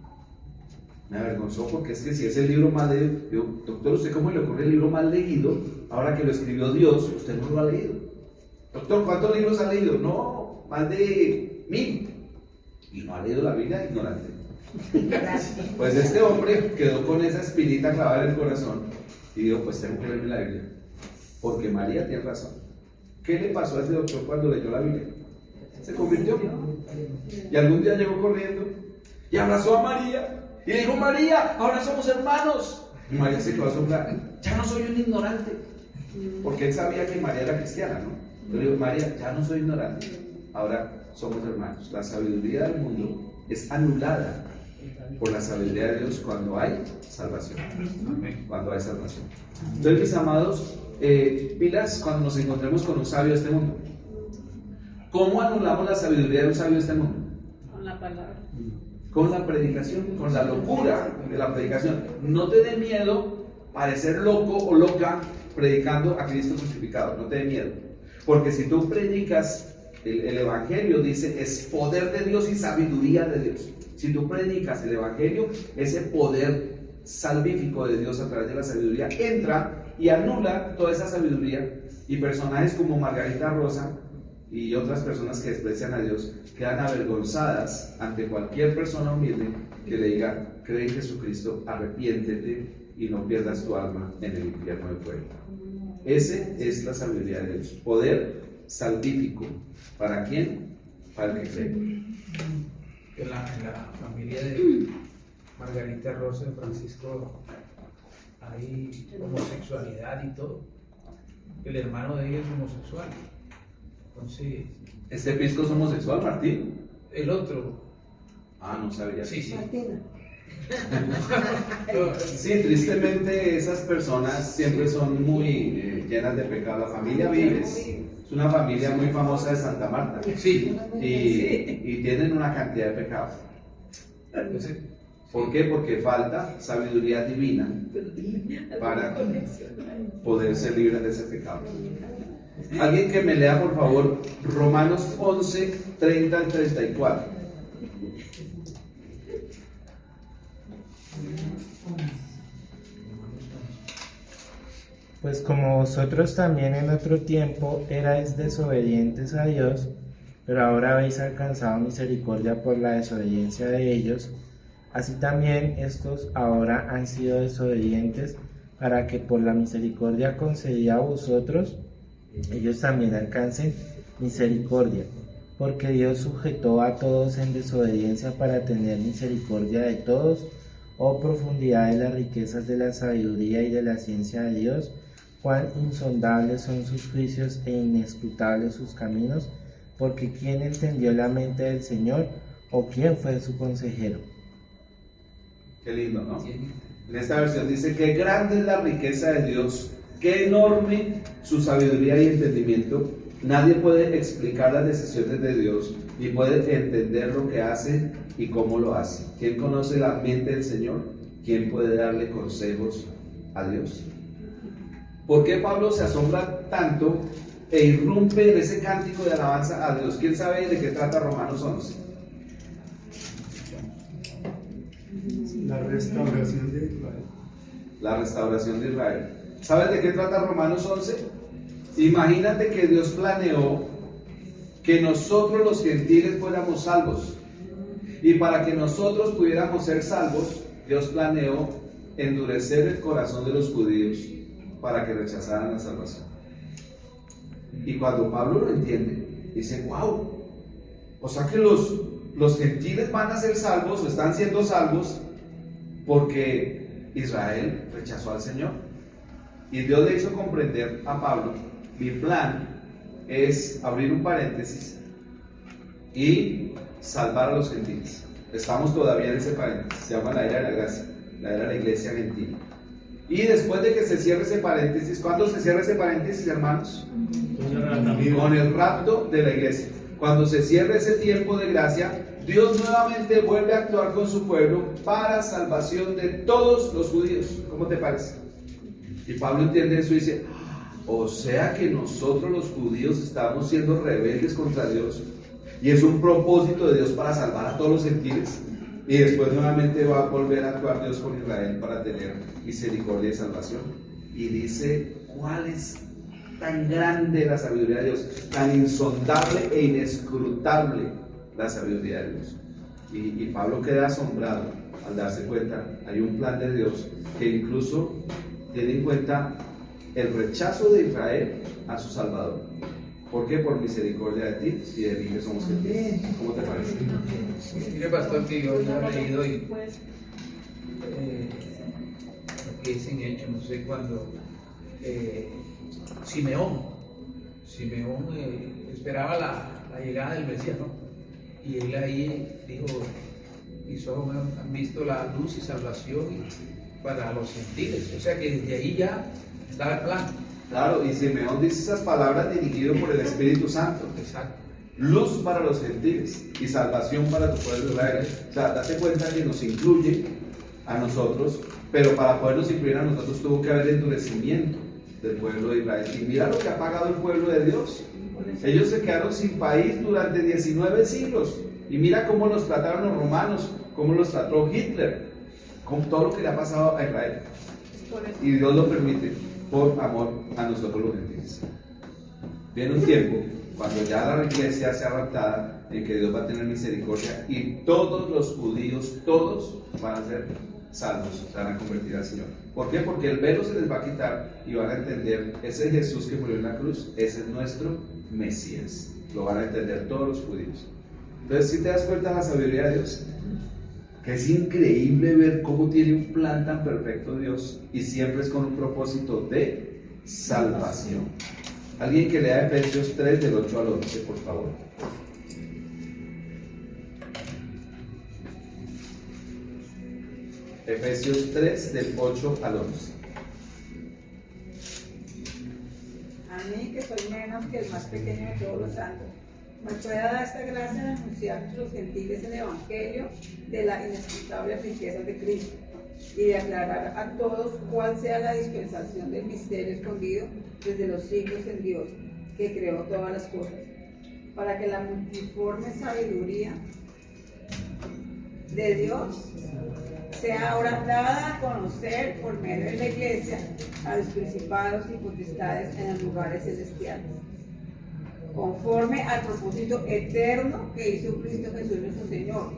[SPEAKER 1] Me avergonzó porque es que si es el libro más leído, digo, doctor, ¿usted cómo le ocurre el libro más leído? Ahora que lo escribió Dios, usted no lo ha leído. Doctor, ¿cuántos libros ha leído? No, más de 1000. Y no ha leído la Biblia, ignorante. Pues este hombre quedó con esa espinita clavada en el corazón y dijo, pues tengo que leerme la Biblia. Porque María tiene razón. ¿Qué le pasó a ese doctor cuando leyó la Biblia? Se convirtió. Y algún día llegó corriendo y abrazó a María. Y le dijo, María, ahora somos hermanos. Y María se quedó asombrada. Ya no soy un ignorante. Porque él sabía que María era cristiana, ¿no? Pero le dijo, María, ya no soy ignorante. Ahora somos hermanos. La sabiduría del mundo es anulada por la sabiduría de Dios cuando hay salvación. Cuando hay salvación. Entonces, mis amados, pilas cuando nos encontremos con un sabio de este mundo. ¿Cómo anulamos la sabiduría de un sabio de este mundo?
[SPEAKER 4] Con la palabra.
[SPEAKER 1] Con la predicación, con la locura de la predicación. No te dé miedo parecer loco o loca predicando a Cristo crucificado, no te dé miedo. Porque si tú predicas, el Evangelio dice, es poder de Dios y sabiduría de Dios. Si tú predicas el Evangelio, ese poder salvífico de Dios a través de la sabiduría entra y anula toda esa sabiduría, y personajes como Margarita Rosa y otras personas que desprecian a Dios quedan avergonzadas ante cualquier persona humilde que le diga, cree en Jesucristo, arrepiéntete y no pierdas tu alma en el infierno de fuego. Ese es la sabiduría de Dios, poder salvífico. ¿Para quién? Para el que cree.
[SPEAKER 9] En la familia de Margarita Rosa y Francisco hay homosexualidad y todo. El hermano de ella es homosexual. Entonces,
[SPEAKER 1] ¿este pisco es homosexual, Martín?
[SPEAKER 9] El otro.
[SPEAKER 1] Ah, no sabía.
[SPEAKER 9] Sí, sí.
[SPEAKER 1] Sí, tristemente esas personas siempre son muy llenas de pecado. La familia Vives es una familia muy famosa de Santa Marta.
[SPEAKER 9] Sí.
[SPEAKER 1] Y tienen una cantidad de pecados. ¿Por qué? Porque falta sabiduría divina para poder ser libres de ese pecado. Alguien que me lea, por favor, Romanos 11, 30 al 34.
[SPEAKER 8] Pues como vosotros también en otro tiempo erais desobedientes a Dios, pero ahora habéis alcanzado misericordia por la desobediencia de ellos, así también estos ahora han sido desobedientes, para que por la misericordia concedida a vosotros, ellos también alcancen misericordia, porque Dios sujetó a todos en desobediencia para tener misericordia de todos. Oh profundidad de las riquezas de la sabiduría y de la ciencia de Dios, cuán insondables son sus juicios e inescrutables sus caminos, porque ¿quién entendió la mente del Señor? ¿O quién fue su consejero?
[SPEAKER 1] Qué lindo, ¿no? En esta versión dice, qué grande es la riqueza de Dios, qué enorme su sabiduría y entendimiento. Nadie puede explicar las decisiones de Dios, ni puede entender lo que hace y cómo lo hace. ¿Quién conoce la mente del Señor? ¿Quién puede darle consejos a Dios? ¿Por qué Pablo se asombra tanto e irrumpe en ese cántico de alabanza a Dios? ¿Quién sabe de qué trata Romanos 11?
[SPEAKER 10] La restauración de Israel.
[SPEAKER 1] La restauración de Israel. ¿Sabes de qué trata Romanos 11? Imagínate que Dios planeó que nosotros los gentiles fuéramos salvos. Y para que nosotros pudiéramos ser salvos, Dios planeó endurecer el corazón de los judíos para que rechazaran la salvación. Y cuando Pablo lo entiende, dice, wow, o sea que los gentiles van a ser salvos o están siendo salvos porque Israel rechazó al Señor. Y Dios le hizo comprender a Pablo, mi plan es abrir un paréntesis y salvar a los gentiles. Estamos todavía en ese paréntesis, se llama la era de la gracia, la era de la iglesia gentil. Y después de que se cierre ese paréntesis, ¿cuándo se cierra ese paréntesis, hermanos? Con el rapto de la iglesia. Cuando se cierre ese tiempo de gracia, Dios nuevamente vuelve a actuar con su pueblo para salvación de todos los judíos. ¿Cómo te parece? Y Pablo entiende eso y dice, o sea que nosotros los judíos estamos siendo rebeldes contra Dios y es un propósito de Dios para salvar a todos los gentiles, y después nuevamente va a volver a actuar Dios con Israel para tener misericordia y salvación. Y dice, ¿cuál es tan grande la sabiduría de Dios? Tan insondable e inescrutable la sabiduría de Dios. Y Pablo queda asombrado al darse cuenta, hay un plan de Dios que incluso tiene en cuenta el rechazo de Israel a su Salvador. ¿Por qué? Por misericordia de ti y de mí que somos gentiles. ¿Cómo te parece?
[SPEAKER 9] Mire, pastor, que yo he leído y lo que es en Hechos, no sé cuándo, Simeón esperaba la llegada del Mesías, ¿no? Y él ahí dijo, mis ojos han visto la luz y salvación para los gentiles. O sea que desde ahí ya estaba el plan.
[SPEAKER 1] Claro, y Simeón dice esas palabras dirigido por el Espíritu Santo.
[SPEAKER 9] Exacto.
[SPEAKER 1] Luz para los gentiles y salvación para tu pueblo de Israel. O sea, date cuenta que nos incluye a nosotros, pero para podernos incluir a nosotros tuvo que haber endurecimiento del pueblo de Israel. Y mira lo que ha pagado el pueblo de Dios. Ellos se quedaron sin país durante 19 siglos. Y mira cómo los trataron los romanos, cómo los trató Hitler, con todo lo que le ha pasado a Israel. Y Dios lo permite por amor a nosotros los gentiles. Viene un tiempo cuando ya la iglesia sea raptada, en que Dios va a tener misericordia y todos los judíos, todos van a ser salvos, se van a convertir al Señor. ¿Por qué? Porque el velo se les va a quitar y van a entender, ese Jesús que murió en la cruz, ese es nuestro Mesías. Lo van a entender todos los judíos. Entonces, si te das cuenta de la sabiduría de Dios, que es increíble ver cómo tiene un plan tan perfecto Dios y siempre es con un propósito de salvación. Alguien que lea Efesios 3 del 8 al 11, por favor. Efesios 3 del 8 al 11.
[SPEAKER 11] A mí, que soy menos que el más pequeño de todos los santos, me fue dada esta gracia de anunciar a los gentiles el evangelio de la inescrutable riqueza de Cristo y de aclarar a todos cuál sea la dispensación del misterio escondido desde los siglos en Dios, que creó todas las cosas, para que la multiforme sabiduría de Dios sea ahora dada a conocer por medio de la Iglesia a los principados y potestades en los lugares celestiales, conforme al propósito eterno que hizo Cristo Jesús nuestro Señor,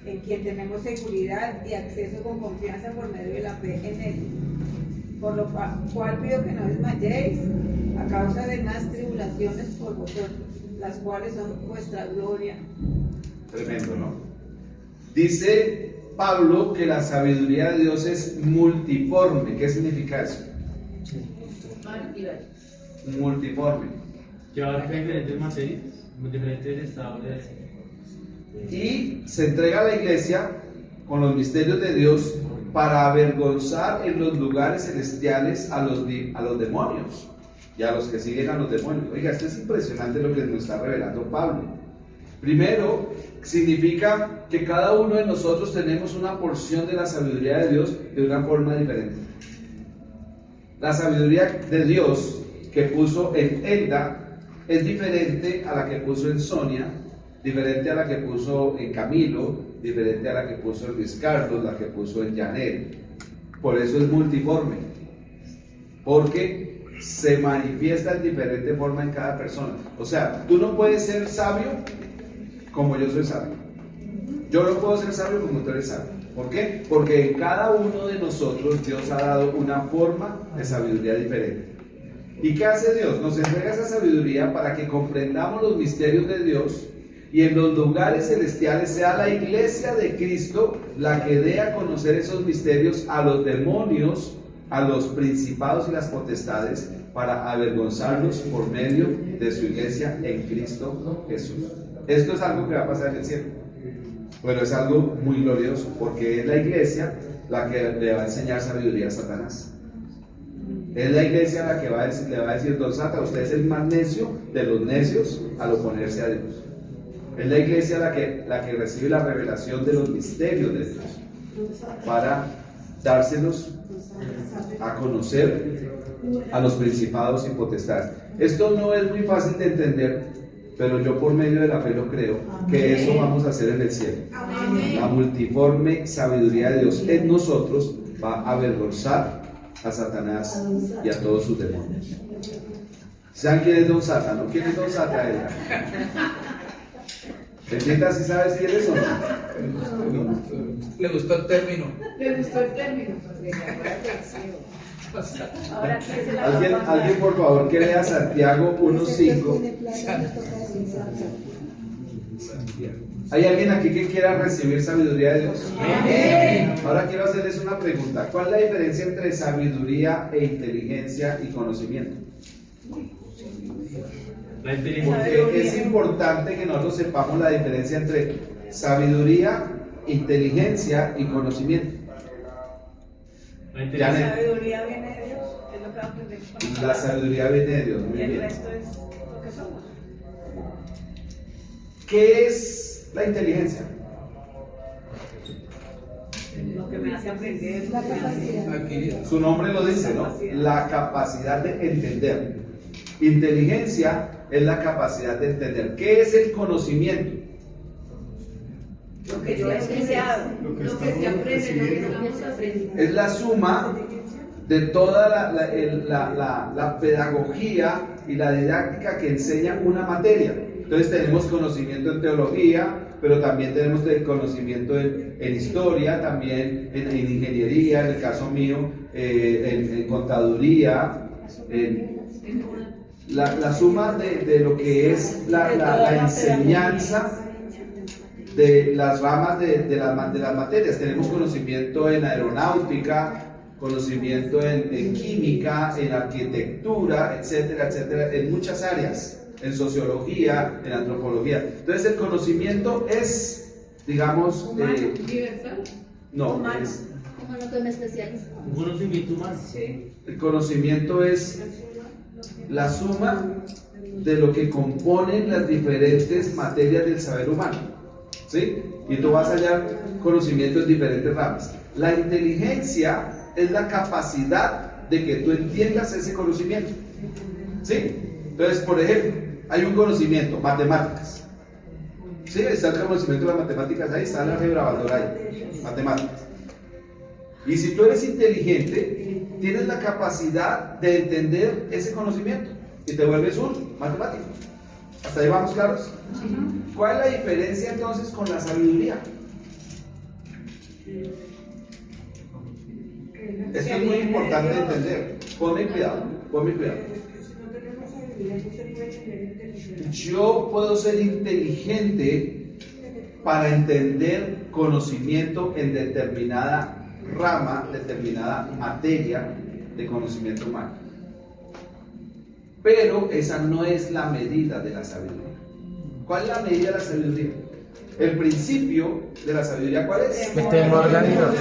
[SPEAKER 11] en quien tenemos seguridad y acceso con confianza por medio de la fe en Él. Por lo cual pido que no desmayéis a causa de las tribulaciones por vosotros, las cuales son vuestra gloria.
[SPEAKER 1] Tremendo, ¿no? Dice Pablo que la sabiduría de Dios es multiforme. ¿Qué significa eso? Multiforme.
[SPEAKER 3] Que abarca diferentes materias, diferentes estados de...
[SPEAKER 1] Y se entrega a la iglesia con los misterios de Dios para avergonzar en los lugares celestiales a los demonios y a los que siguen a los demonios. Oiga, esto es impresionante lo que nos está revelando Pablo. Primero, significa que cada uno de nosotros tenemos una porción de la sabiduría de Dios de una forma diferente. La sabiduría de Dios que puso en Elda es diferente a la que puso en Sonia, diferente a la que puso en Camilo, diferente a la que puso en Luis Carlos, la que puso en Janet. Por eso es multiforme, porque se manifiesta en diferente forma en cada persona. O sea, tú no puedes ser sabio como yo soy sabio. Yo no puedo ser sabio como tú eres sabio. ¿Por qué? Porque en cada uno de nosotros Dios ha dado una forma de sabiduría diferente. ¿Y qué hace Dios? Nos entrega esa sabiduría para que comprendamos los misterios de Dios y en los lugares celestiales sea la iglesia de Cristo la que dé a conocer esos misterios a los demonios, a los principados y las potestades, para avergonzarlos por medio de su iglesia en Cristo Jesús. Esto es algo que va a pasar en el cielo, pero es algo muy glorioso, porque es la iglesia la que le va a enseñar sabiduría a Satanás. Es la iglesia la que le va a decir: don Sata, usted es el más necio de los necios al oponerse a Dios. Es la iglesia la que recibe la revelación de los misterios de Dios para dárselos a conocer a los principados y potestades. Esto no es muy fácil de entender, pero yo por medio de la fe lo creo, que eso vamos a hacer en el cielo. La multiforme sabiduría de Dios en nosotros va a avergonzar a Satanás y a todos sus demonios. ¿Saben quién es Don Sata? ¿No? ¿Quién es Don Sata? Bendita, ¿sí sabes quién es o no?
[SPEAKER 9] Le gustó el término.
[SPEAKER 12] Le gustó el término.
[SPEAKER 11] Ahora, ¿quién es el
[SPEAKER 1] ¿Alguien por favor que lea Santiago 1:5? ¿Hay alguien aquí que quiera recibir sabiduría de Dios?
[SPEAKER 12] Amén.
[SPEAKER 1] Ahora quiero hacerles una pregunta. ¿Cuál es la diferencia entre sabiduría e inteligencia y conocimiento?
[SPEAKER 3] La inteligencia.
[SPEAKER 1] Porque es importante que nosotros sepamos la diferencia entre sabiduría, inteligencia y conocimiento.
[SPEAKER 3] La
[SPEAKER 11] sabiduría viene de Dios, es lo que aprendemos.
[SPEAKER 1] La sabiduría viene de Dios, muy
[SPEAKER 11] Y el
[SPEAKER 1] bien.
[SPEAKER 11] resto es lo que somos.
[SPEAKER 1] ¿Qué es la inteligencia?
[SPEAKER 11] Lo que me hace aprender.
[SPEAKER 2] La capacidad.
[SPEAKER 1] Su nombre lo dice, ¿no? La capacidad de entender. Inteligencia es la capacidad de entender. ¿Qué es el conocimiento?
[SPEAKER 11] Lo que yo he estudiado.
[SPEAKER 12] Lo que se aprende, lo que estamos aprendiendo.
[SPEAKER 1] Es la suma de toda la pedagogía y la didáctica que enseña una materia. Entonces tenemos conocimiento en teología, pero también tenemos conocimiento en historia, también en ingeniería, en el caso mío, en contaduría, la suma de lo que es la enseñanza de las ramas de las materias. Tenemos conocimiento en aeronáutica, conocimiento en química, en arquitectura, etcétera, etcétera, en muchas áreas, en sociología, en antropología. Entonces el conocimiento es, digamos,
[SPEAKER 12] ¿Universal?
[SPEAKER 1] no, es,
[SPEAKER 7] Como lo que me especializo.
[SPEAKER 3] Un conocimiento humano.
[SPEAKER 1] el conocimiento es la suma de lo que componen las diferentes materias del saber humano, ¿sí? Y tú vas a hallar conocimiento en diferentes ramas. La inteligencia es la capacidad de que tú entiendas ese conocimiento, ¿sí? Entonces, por ejemplo, hay un conocimiento, matemáticas, ¿sí? Está el conocimiento de las matemáticas ahí, está la álgebra Baldor ahí, matemáticas. Y si tú eres inteligente, tienes la capacidad de entender ese conocimiento y te vuelves un matemático. ¿Hasta ahí vamos claros? ¿Cuál es la diferencia entonces con la sabiduría? Esto es muy importante entender. Ponme cuidado, ponme cuidado. Yo puedo ser inteligente para entender conocimiento en determinada rama, determinada materia de conocimiento humano. Pero esa no es la medida de la sabiduría. ¿Cuál es la medida de la sabiduría? El principio de la sabiduría, ¿cuál es?
[SPEAKER 8] Que temor de Dios.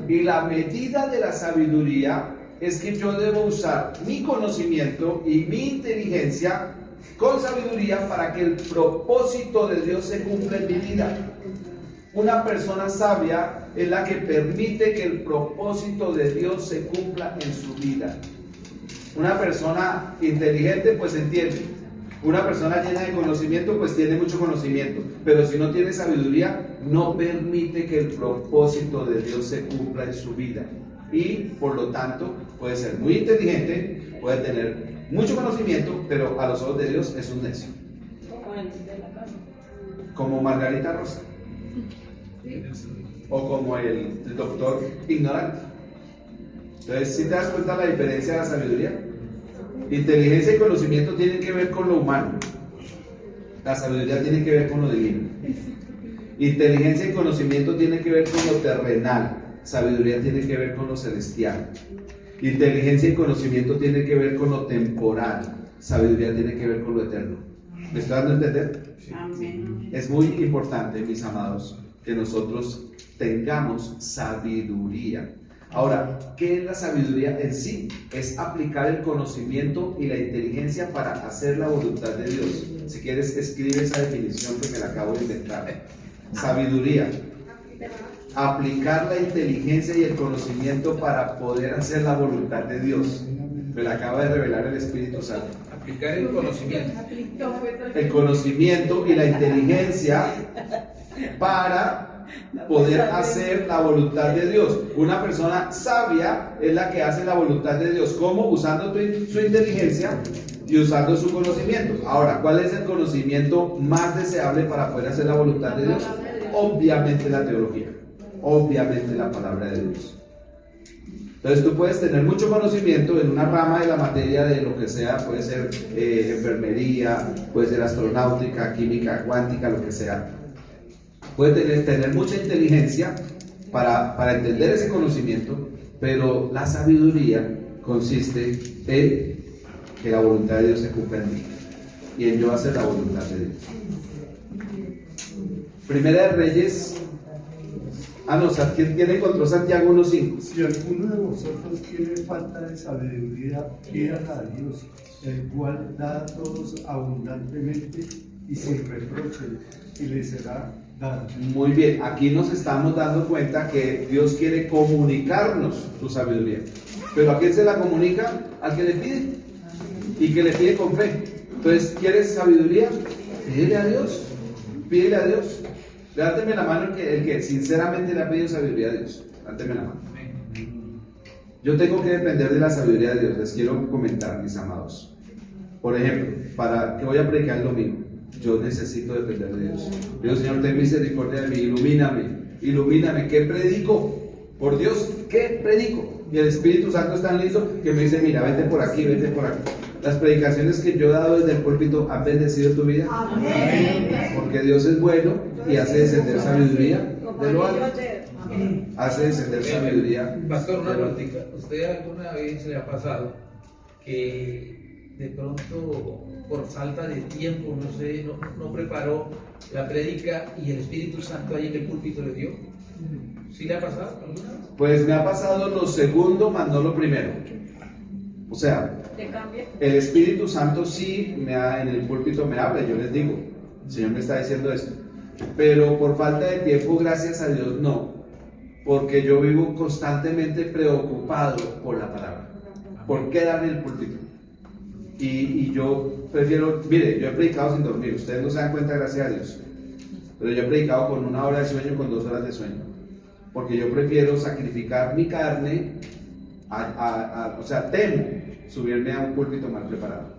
[SPEAKER 1] Y la medida de la sabiduría es que yo debo usar mi conocimiento y mi inteligencia con sabiduría para que el propósito de Dios se cumpla en mi vida. Una persona sabia es la que permite que el propósito de Dios se cumpla en su vida. Una persona inteligente pues entiende. Una persona llena de conocimiento pues tiene mucho conocimiento. Pero si no tiene sabiduría, no permite que el propósito de Dios se cumpla en su vida. Y por lo tanto puede ser muy inteligente, puede tener mucho conocimiento, pero a los ojos de Dios es un necio. Como Margarita Rosa. o como el doctor ignorante. Entonces, ¿sí te das cuenta la diferencia de la sabiduría? Inteligencia y conocimiento tienen que ver con lo humano. La sabiduría tiene que ver con lo divino. Inteligencia y conocimiento tienen que ver con lo terrenal. Sabiduría tiene que ver con lo celestial. Inteligencia y conocimiento tienen que ver con lo temporal. Sabiduría tiene que ver con lo eterno. ¿Me estoy dando a entender?
[SPEAKER 11] Amén.
[SPEAKER 1] Es muy importante, mis amados, que nosotros tengamos sabiduría. Ahora, ¿qué es la sabiduría en sí? Es aplicar el conocimiento y la inteligencia para hacer la voluntad de Dios. Si quieres, escribe esa definición que me la acabo de inventar. Sabiduría. Aplicar la inteligencia y el conocimiento para poder hacer la voluntad de Dios. Me la acaba de revelar el Espíritu Santo.
[SPEAKER 9] Aplicar el conocimiento.
[SPEAKER 1] El conocimiento y la inteligencia para poder hacer la voluntad de Dios. Una persona sabia es la que hace la voluntad de Dios. ¿Cómo? Usando su inteligencia y usando su conocimiento. Ahora, ¿cuál es el conocimiento más deseable para poder hacer la voluntad de Dios? Obviamente la teología. Obviamente la palabra de Dios. Entonces tú puedes tener mucho conocimiento en una rama de la materia de lo que sea, puede ser enfermería, puede ser astronáutica, química cuántica, lo que sea. Puedes tener mucha inteligencia para entender ese conocimiento, pero la sabiduría consiste en que la voluntad de Dios se cumpla en mí y en yo hacer la voluntad de Dios. Primera de Reyes. ¿Quién encontró Santiago 1.5?
[SPEAKER 10] Si alguno de vosotros tiene falta de sabiduría, pídala a Dios, el cual da a todos abundantemente y sin reproche, y le será dada.
[SPEAKER 1] Muy bien, aquí nos estamos dando cuenta que Dios quiere comunicarnos su sabiduría. ¿Pero a quién se la comunica? Al que le pide. Y que le pide con fe. Entonces, ¿quieres sabiduría? Pídele a Dios. Pídele a Dios. Levánteme la mano el que sinceramente le ha pedido sabiduría a Dios. Levánteme la mano. Yo tengo que depender de la sabiduría de Dios. Les quiero comentar, mis amados. Por ejemplo, para que voy a predicar el domingo, yo necesito depender de Dios. Dios, Señor, ten misericordia de mí, ilumíname. ¿Qué predico? Por Dios, ¿qué predico? Y el Espíritu Santo es tan lindo que me dice, mira, vete por aquí, vete por aquí. Las predicaciones que yo he dado desde el púlpito han bendecido tu vida.
[SPEAKER 6] Amén.
[SPEAKER 1] Porque Dios es bueno y hace descender sabiduría de lo alto. Hace descender sabiduría.
[SPEAKER 9] Pastor, una preguntita. ¿Usted alguna vez le ha pasado que de pronto por falta de tiempo, no sé, no preparó la prédica y el Espíritu Santo ahí en el púlpito le dio? ¿Sí le ha pasado alguna vez?
[SPEAKER 1] Pues me ha pasado lo segundo, más no lo primero. O sea, el Espíritu Santo sí en el púlpito me habla, yo les digo, el Señor me está diciendo esto. Pero por falta de tiempo, gracias a Dios, no. Porque yo vivo constantemente preocupado por la palabra, por quedarme en el púlpito. Y yo prefiero, mire, yo he predicado sin dormir, ustedes no se dan cuenta, gracias a Dios. Pero yo he predicado con 1 hora de sueño, con 2 horas de sueño. Porque yo prefiero sacrificar mi carne, o sea, temo subirme a un púlpito mal preparado.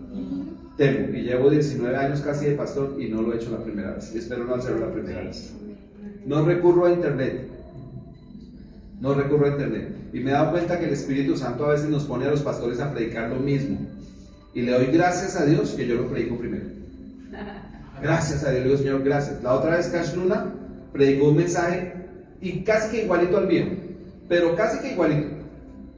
[SPEAKER 1] Temo, y llevo 19 años casi de pastor y no lo he hecho la primera vez. Y espero no hacerlo la primera vez. No recurro a internet. Y me he dado cuenta que el Espíritu Santo a veces nos pone a los pastores a predicar lo mismo. Y le doy gracias a Dios que yo lo predico primero. Gracias a Dios, le digo, Señor, gracias. La otra vez Cash Luna predicó un mensaje y casi que igualito al mío, pero casi que igualito.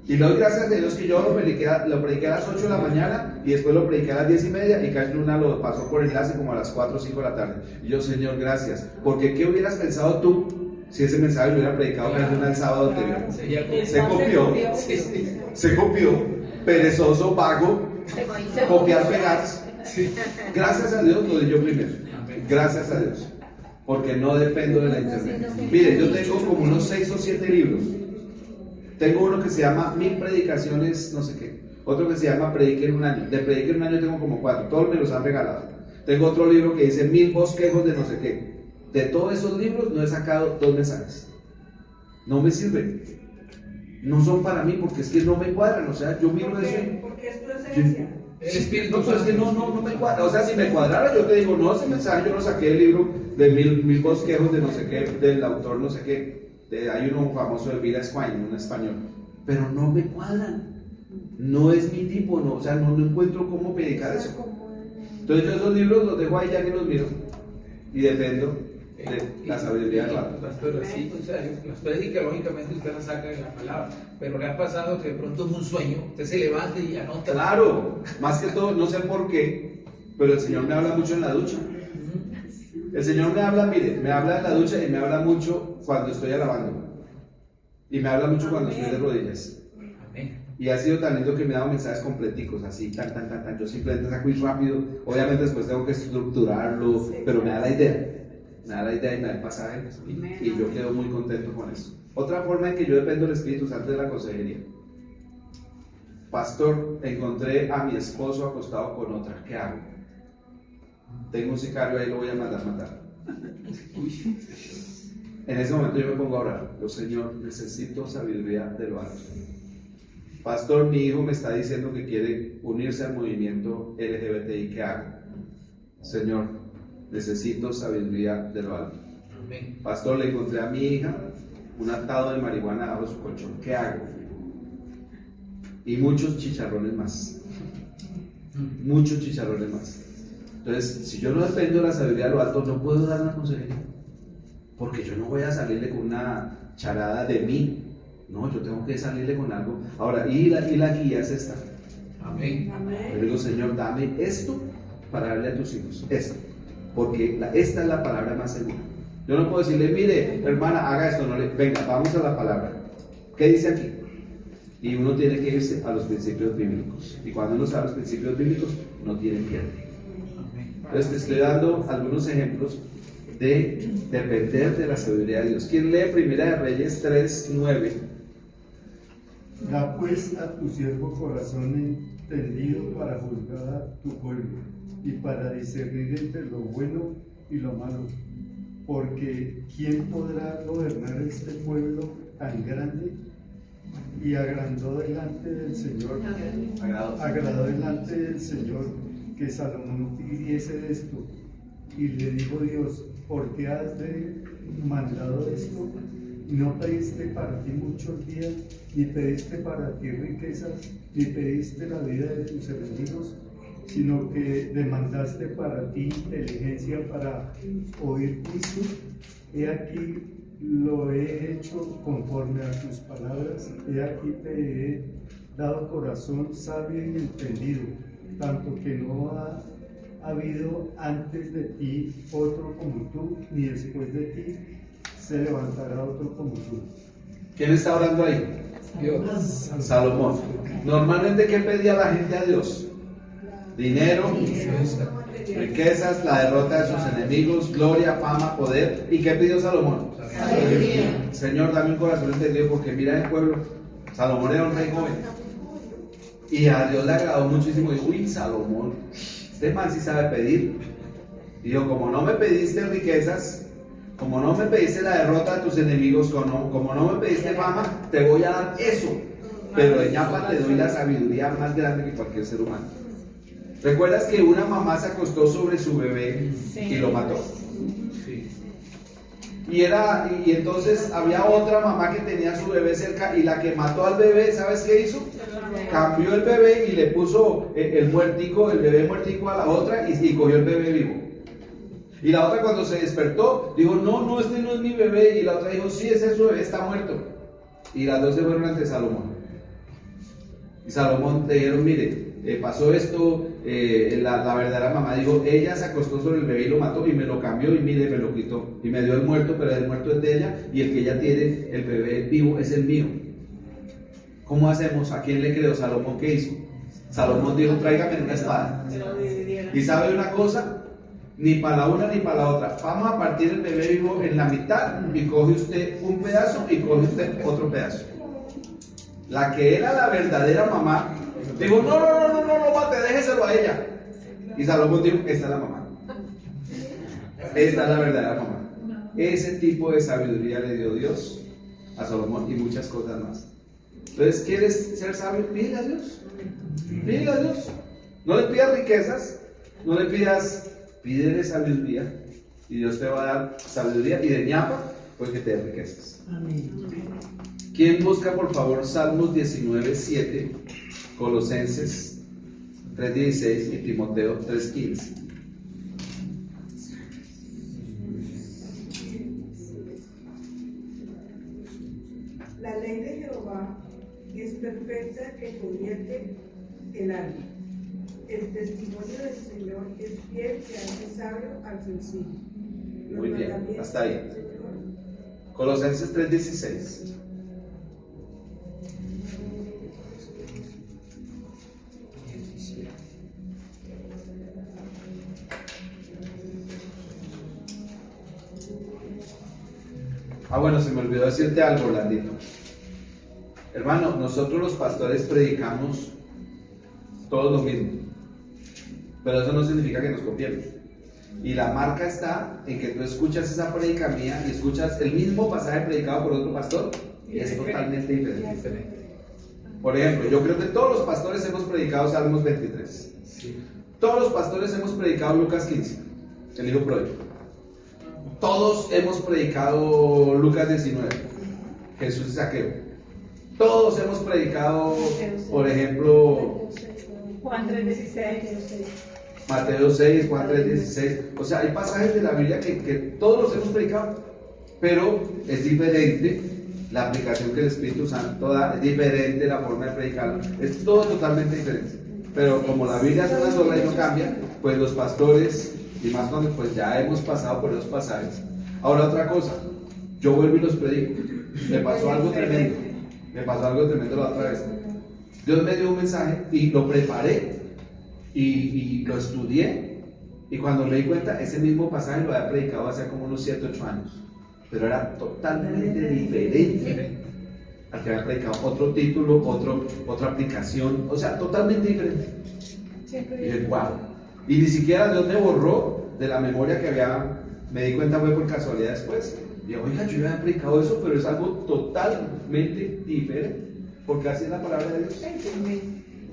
[SPEAKER 1] Y le doy gracias a Dios que yo lo prediqué a las 8 de la mañana y después lo prediqué a las 10:30 y Cash Luna lo pasó por enlace como a las 4 o 5 de la tarde. Y yo, Señor, gracias. Porque ¿qué hubieras pensado tú si ese mensaje lo hubiera predicado Cash Luna el sábado anterior? Se copió, perezoso, vago, copiar, pegar. Gracias a Dios lo di yo primero. Gracias a Dios. Porque no dependo de la internet. Mire, yo tengo como unos 6 o 7 libros. Tengo uno que se llama 1000 predicaciones, no sé qué. Otro que se llama Predique en un año. De Predique en un año tengo como 4. Todos me los han regalado. Tengo otro libro que dice 1000 bosquejos de no sé qué. De todos esos libros no he sacado 2 mensajes. No me sirven. No son para mí porque es que no me cuadran. O sea, yo miro eso y...
[SPEAKER 11] Porque es tu esencia.
[SPEAKER 9] El Espíritu
[SPEAKER 1] Santo. Es que no me cuadra. O sea, si me cuadrara, yo te digo, no, ese mensaje yo lo saqué del libro de 1000 bosquejos de no sé qué, del autor no sé qué. hay uno famoso de Vila Squine, un español, pero no me cuadran. No es mi tipo, no, o sea, no encuentro cómo predicar eso. Entonces yo esos libros los dejo ahí ya que los miro y dependo de la sabiduría del alto.
[SPEAKER 9] Pastor, sí, o sea, las prédicas lógicamente usted las saca de la palabra, pero le ha pasado que de pronto es un sueño, usted se levanta y anota.
[SPEAKER 1] Claro, más que todo, no sé por qué, pero el Señor me habla mucho en la ducha. El Señor me habla, mire, me habla en la ducha y me habla mucho cuando estoy alabando. Y me habla mucho cuando estoy de rodillas. Y ha sido tan lindo que me ha dado mensajes completicos, así, tan. Yo simplemente saco y rápido. Obviamente después tengo que estructurarlo, pero me da la idea. Me da la idea y me da el pasaje. Y yo quedo muy contento con eso. Otra forma en que yo dependo del Espíritu Santo es la consejería. Pastor, encontré a mi esposo acostado con otra. ¿Qué hago? Tengo un sicario ahí, lo voy a mandar matar. En ese momento yo me pongo a orar. Yo, Señor, necesito sabiduría de lo alto. Pastor, mi hijo me está diciendo que quiere unirse al movimiento LGBTI. ¿Qué hago? Señor, necesito sabiduría de lo alto. Pastor, le encontré a mi hija un atado de marihuana bajo su colchón. ¿Qué hago? Y muchos chicharrones más. Muchos chicharrones más. Entonces, si yo no dependo de la sabiduría de lo alto, no puedo dar una consejería. Porque yo no voy a salirle con una charada de mí. No, yo tengo que salirle con algo. Ahora, y la guía es esta.
[SPEAKER 9] Amén.
[SPEAKER 1] Yo digo, Señor, dame esto para darle a tus hijos. Esto. Porque esta es la palabra más segura. Yo no puedo decirle, mire, hermana, haga esto. No le, venga, vamos a la palabra. ¿Qué dice aquí? Y uno tiene que irse a los principios bíblicos. Y cuando uno sabe los principios bíblicos, no tiene pierde. Entonces te estoy dando algunos ejemplos de depender de la sabiduría de Dios. ¿Quién lee Primera de Reyes 3:9?
[SPEAKER 10] Da pues a tu siervo corazón entendido para juzgar a tu pueblo y para discernir entre lo bueno y lo malo. Porque ¿quién podrá gobernar este pueblo tan grande? Y agradó delante del Señor, agradó delante del Señor que Salomón pidiese esto. Y le dijo Dios, ¿por qué has mandado esto? No pediste para ti muchos días, ni pediste para ti riquezas, ni pediste la vida de tus enemigos, sino que demandaste para ti inteligencia para oír juicio. He aquí lo he hecho conforme a tus palabras, he aquí te he dado corazón sabio y entendido, tanto que no ha habido antes de ti otro como tú, ni después de ti se levantará otro como tú.
[SPEAKER 1] ¿Quién está orando ahí?
[SPEAKER 9] Dios.
[SPEAKER 1] Salomón. Normalmente, ¿qué pedía la gente a Dios? Dinero, riquezas, la derrota de sus enemigos, gloria, fama, poder. ¿Y qué pidió Salomón? Señor, dame un corazón entendido, porque mira el pueblo. Salomón era un rey joven. Y a Dios le agradó muchísimo. Dijo, uy, Salomón, este man sí sabe pedir. Dijo, como no me pediste riquezas, como no me pediste la derrota de tus enemigos, como no me pediste fama, te voy a dar eso. Pero de ñapa te doy la sabiduría más grande que cualquier ser humano. ¿Recuerdas que una mamá se acostó sobre su bebé y lo mató?
[SPEAKER 9] Sí.
[SPEAKER 1] Y entonces había otra mamá que tenía su bebé cerca y la que mató al bebé, ¿sabes qué hizo? Cambió el bebé y le puso el bebé muertico a la otra y cogió el bebé vivo. Y la otra cuando se despertó, dijo, no, este no es mi bebé. Y la otra dijo, sí, ese es su bebé, está muerto. Y las dos se fueron ante Salomón. Y Salomón le dijeron, mire, pasó esto, la verdadera mamá dijo, ella se acostó sobre el bebé y lo mató y me lo cambió y mire, me lo quitó. Y me dio el muerto, pero el muerto es de ella y el que ella tiene, el bebé vivo, es el mío. ¿Cómo hacemos? ¿A quién le creo? Salomón, ¿qué hizo? Salomón dijo, tráigame una espada. ¿Y sabe una cosa? Ni para la una ni para la otra. Vamos a partir el bebé vivo en la mitad y coge usted un pedazo y coge usted otro pedazo. La que era la verdadera mamá dijo, no mate, déjeselo a ella. Y Salomón dijo, esta es la mamá. Esta es la verdadera mamá. Ese tipo de sabiduría le dio Dios a Salomón y muchas cosas más. Entonces, ¿quieres ser sabio? Pídele a Dios. Pídele a Dios. No le pidas riquezas, no le pidas, pídele sabiduría y Dios te va a dar sabiduría y de ñapa pues que te dé riquezas.
[SPEAKER 6] Amén.
[SPEAKER 1] ¿Quién busca por favor Salmos 19:7, Colosenses 3:16 y Timoteo 3:15?
[SPEAKER 6] La ley de Jehová es perfecta que convierte el alma. El testimonio del Señor es fiel que hace sabio al sencillo.
[SPEAKER 1] Muy bien, hasta ahí. Colosenses 3:16. Bueno, se me olvidó decirte algo, Landito. Hermano, nosotros los pastores predicamos todo lo mismo, pero eso no significa que nos copiemos. Y la marca está en que tú escuchas esa predica mía y escuchas el mismo pasaje predicado por otro pastor y es totalmente diferente. Por ejemplo, yo creo que todos los pastores hemos predicado Salmos 23. Todos los pastores hemos predicado Lucas 15, el hijo pródigo. Todos hemos predicado Lucas 19, Jesús y Zaqueo. Todos hemos predicado, por ejemplo,
[SPEAKER 11] Juan 3:16.
[SPEAKER 1] Mateo 6, Juan 3:16. O sea, hay pasajes de la Biblia que todos los hemos predicado, pero es diferente la aplicación que el Espíritu Santo da, es diferente la forma de predicarlo, es todo totalmente diferente. Pero como la Biblia es una sola y no cambia, pues los pastores, y más cuando pues ya hemos pasado por esos pasajes. Ahora otra cosa, yo vuelvo y los predico. Me pasó algo tremendo la otra vez. Dios me dio un mensaje y lo preparé y lo estudié, y cuando me di cuenta, ese mismo pasaje lo había predicado hace como unos 7, 8 años, pero era totalmente diferente al que había predicado, otro título, otra aplicación, o sea, totalmente diferente. Y dije, wow. Y ni siquiera Dios me borró de la memoria que había, me di cuenta fue por casualidad después. Y yo, oiga, yo ya había predicado eso, pero es algo totalmente diferente, porque así es la palabra de Dios.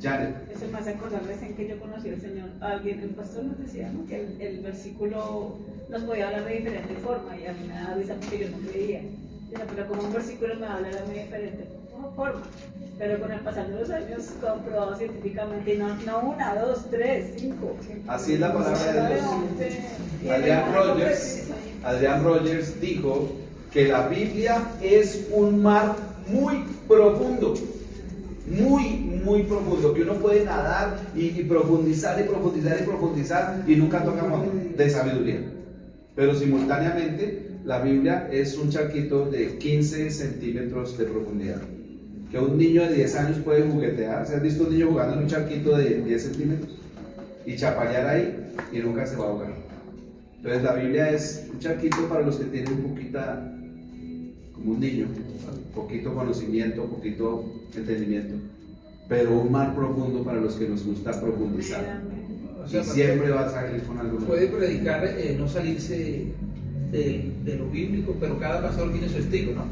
[SPEAKER 1] Janet.
[SPEAKER 4] Eso me hace acordarles en que yo conocí al Señor. Alguien, el pastor nos decía, ¿no?, que el versículo nos podía hablar de diferente forma, y a mí me daba risa porque yo no creía. Pero como un versículo me habla de diferente forma. Pero con el pasar de los años, comprobado científicamente, y no 1, 2, 3, 5.
[SPEAKER 1] Así es la palabra de Dios. Adrian Rogers dijo que la Biblia es un mar muy profundo, muy profundo, que uno puede nadar y profundizar y nunca toca fondo de sabiduría. Pero simultáneamente la Biblia es un charquito de 15 centímetros de profundidad, que un niño de 10 años puede juguetear. ¿Se has visto un niño jugando en un charquito de 10 centímetros? Y chaparear ahí y nunca se va a ahogar. Entonces la Biblia es un charquito para los que tienen un poquita, como un niño, poquito conocimiento, poquito entendimiento, pero un mar profundo para los que nos gusta profundizar.
[SPEAKER 9] O sea,
[SPEAKER 1] y siempre va a salir con algo.
[SPEAKER 9] Puede predicar, no salirse de lo bíblico, pero cada pastor tiene su estilo, ¿no?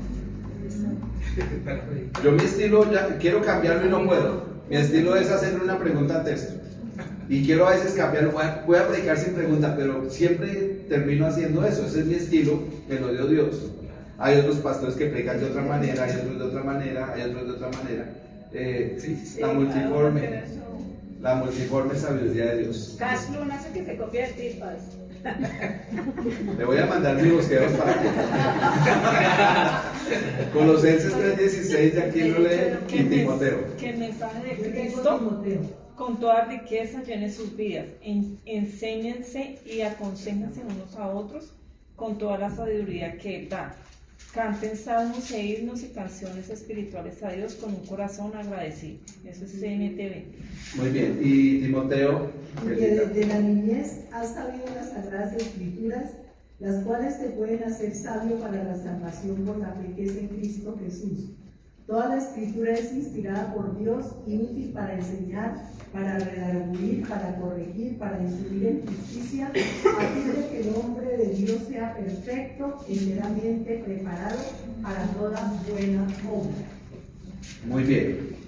[SPEAKER 1] Yo mi estilo ya quiero cambiarlo y no puedo. Mi estilo es hacerle una pregunta al texto. Y quiero a veces cambiarlo, voy a predicar sin pregunta, pero siempre termino haciendo eso. Ese es mi estilo, me lo dio Dios. Hay otros pastores que predican de otra manera, hay otros de otra manera, hay otros de otra manera. La multiforme sabiduría de Dios.
[SPEAKER 4] Caslo hace que se copia de tipas.
[SPEAKER 1] Le voy a mandar mis bosqueos para que Colosenses 3:16, de aquí lo lee, y Timoteo.
[SPEAKER 13] Que el mensaje de Cristo con toda riqueza llene sus vidas. Enséñense y aconséjense unos a otros con toda la sabiduría que Él da. Canten salmos e himnos y canciones espirituales a Dios con un corazón agradecido. Eso es CNTV.
[SPEAKER 1] Muy bien. ¿Y Timoteo?
[SPEAKER 6] Porque desde la niñez has sabido las sagradas escrituras, las cuales te pueden hacer sabio para la salvación por la fe que es en Cristo Jesús. Toda la escritura es inspirada por Dios y útil para enseñar, para redarguir, para corregir, para instruir en justicia, a fin de que el hombre de Dios sea perfecto, enteramente preparado para toda buena obra.
[SPEAKER 1] Muy bien.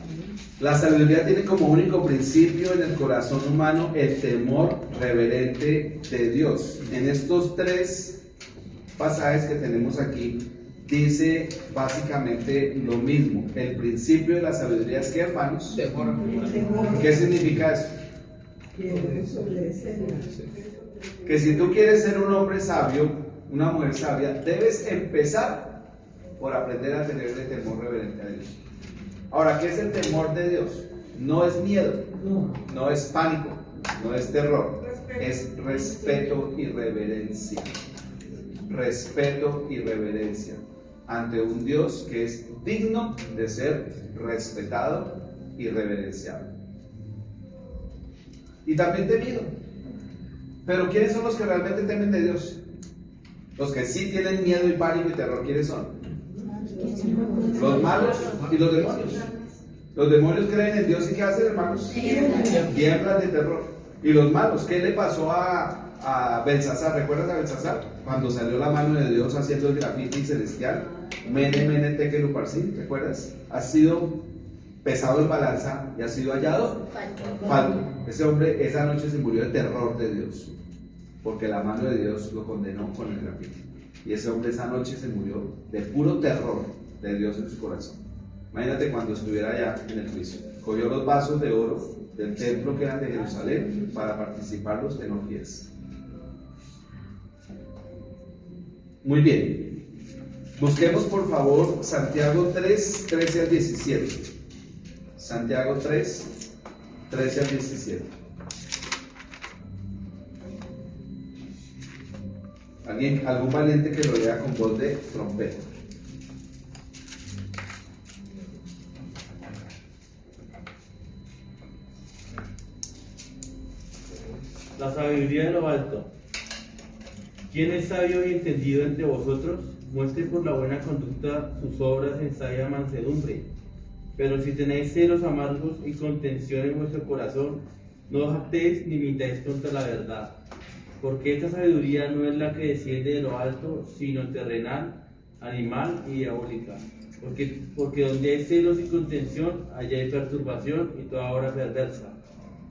[SPEAKER 1] La sabiduría tiene como único principio en el corazón humano el temor reverente de Dios. En estos 3 pasajes que tenemos aquí, dice básicamente lo mismo. El principio de la sabiduría es que, hermanos, ¿qué significa eso? Que si tú quieres ser un hombre sabio, una mujer sabia, debes empezar por aprender a tener el temor reverente a Dios. Ahora, ¿qué es el temor de Dios? No es miedo, no es pánico, no es terror, es respeto y reverencia. Respeto y reverencia ante un Dios que es digno de ser respetado y reverenciado. Y también temido. Pero ¿quiénes son los que realmente temen de Dios? Los que sí tienen miedo y pánico y terror, ¿quiénes son? Los malos y los demonios. Los demonios creen en Dios y ¿qué hacen, hermanos? Tiemblan de terror. Y los malos, ¿qué le pasó a Belsasar? ¿Recuerdas a Belsasar? Cuando salió la mano de Dios haciendo el grafiti celestial. Mene, mene, tekel, uparsin, ¿recuerdas? Ha sido pesado en balanza y ha sido hallado falto. Ese hombre esa noche se murió de terror de Dios, porque la mano de Dios lo condenó con el grafiti. Y ese hombre esa noche se murió de puro terror de Dios en su corazón. Imagínate cuando estuviera allá en el juicio. Cogió los vasos de oro del templo que eran de Jerusalén para participarlos en orgías. Muy bien. Busquemos por favor Santiago 3, 13 al 17. Santiago 3, 13 al 17. ¿Algún valiente que lo lea con voz de trompeta?
[SPEAKER 3] La sabiduría de lo alto. ¿Quién es sabio y entendido entre vosotros? Muestre por la buena conducta sus obras en sabia mansedumbre. Pero si tenéis celos amargos y contención en vuestro corazón, no jactéis ni mintáis contra la verdad. Porque esta sabiduría no es la que desciende de lo alto, sino terrenal, animal y diabólica. Porque donde hay celos y contención, allá hay perturbación y toda obra perversa.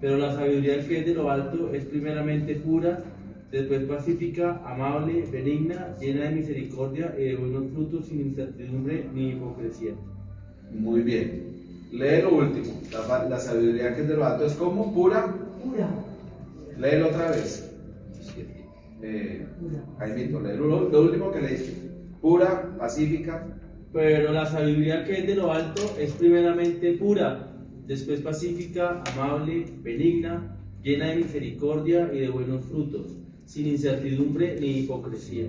[SPEAKER 3] Pero la sabiduría que es de lo alto es primeramente pura, después pacífica, amable, benigna, llena de misericordia y de buenos frutos, sin incertidumbre ni hipocresía.
[SPEAKER 1] Muy bien. Lee lo último. La sabiduría que es de lo alto es como pura. Léelo otra vez. Jaimito, lee lo último que leíste. Pura, pacífica.
[SPEAKER 3] Pero la sabiduría que es de lo alto es primeramente pura, después pacífica, amable, benigna, llena de misericordia y de buenos frutos, sin incertidumbre ni hipocresía.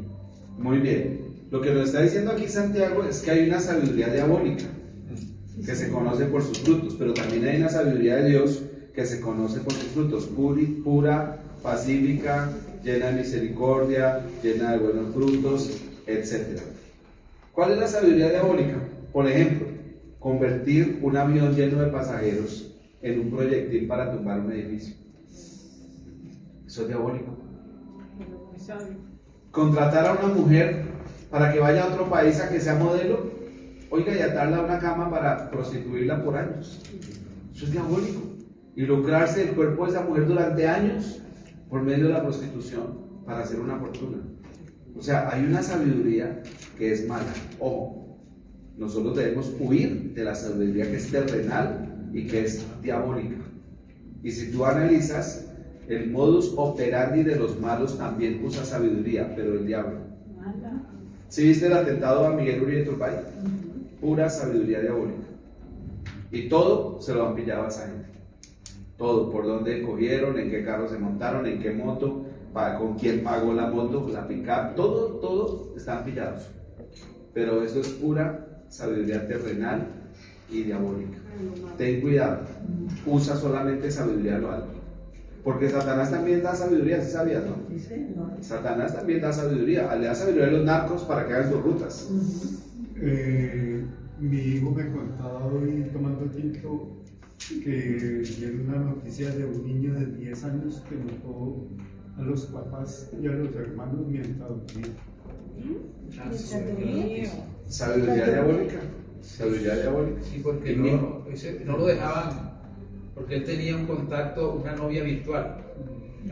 [SPEAKER 1] Muy bien. Lo que nos está diciendo aquí Santiago es que hay una sabiduría diabólica que se conoce por sus frutos, pero también hay una sabiduría de Dios que se conoce por sus frutos, pura, pacífica, llena de misericordia, llena de buenos frutos, etc. ¿Cuál es la sabiduría diabólica? Por ejemplo, convertir un avión lleno de pasajeros en un proyectil para tumbar un edificio. Eso es diabólico. Contratar a una mujer para que vaya a otro país a que sea modelo, oiga, y atarla a una cama para prostituirla por años. Eso es diabólico. Y lucrarse del cuerpo de esa mujer durante años por medio de la prostitución para hacer una fortuna. O sea, hay una sabiduría que es mala. Ojo, nosotros debemos huir de la sabiduría que es terrenal y que es diabólica. Y si tú analizas, el modus operandi de los malos también usa sabiduría, pero el diablo. ¿Sí viste el atentado a Miguel Uribe Turbay? Pura sabiduría diabólica. Y todo se lo han pillado a esa gente. Todo, por dónde cogieron, en qué carro se montaron, en qué moto, con quién pagó la moto, la pick-up, todo están pillados. Pero eso es pura sabiduría terrenal y diabólica. Ten cuidado, usa solamente sabiduría a lo alto. Porque Satanás también da sabiduría, ¿sí sabías, no? Satanás también da sabiduría, le da sabiduría a los narcos para que hagan sus rutas.
[SPEAKER 10] Mi hijo me contaba hoy tomando tinto que vieron una noticia de un niño de 10 años que mató a los papás y a los hermanos mientras dormía.
[SPEAKER 1] Sabiduría diabólica. Sabiduría diabólica.
[SPEAKER 9] Sí, porque no lo dejaban porque él tenía un contacto, una novia virtual,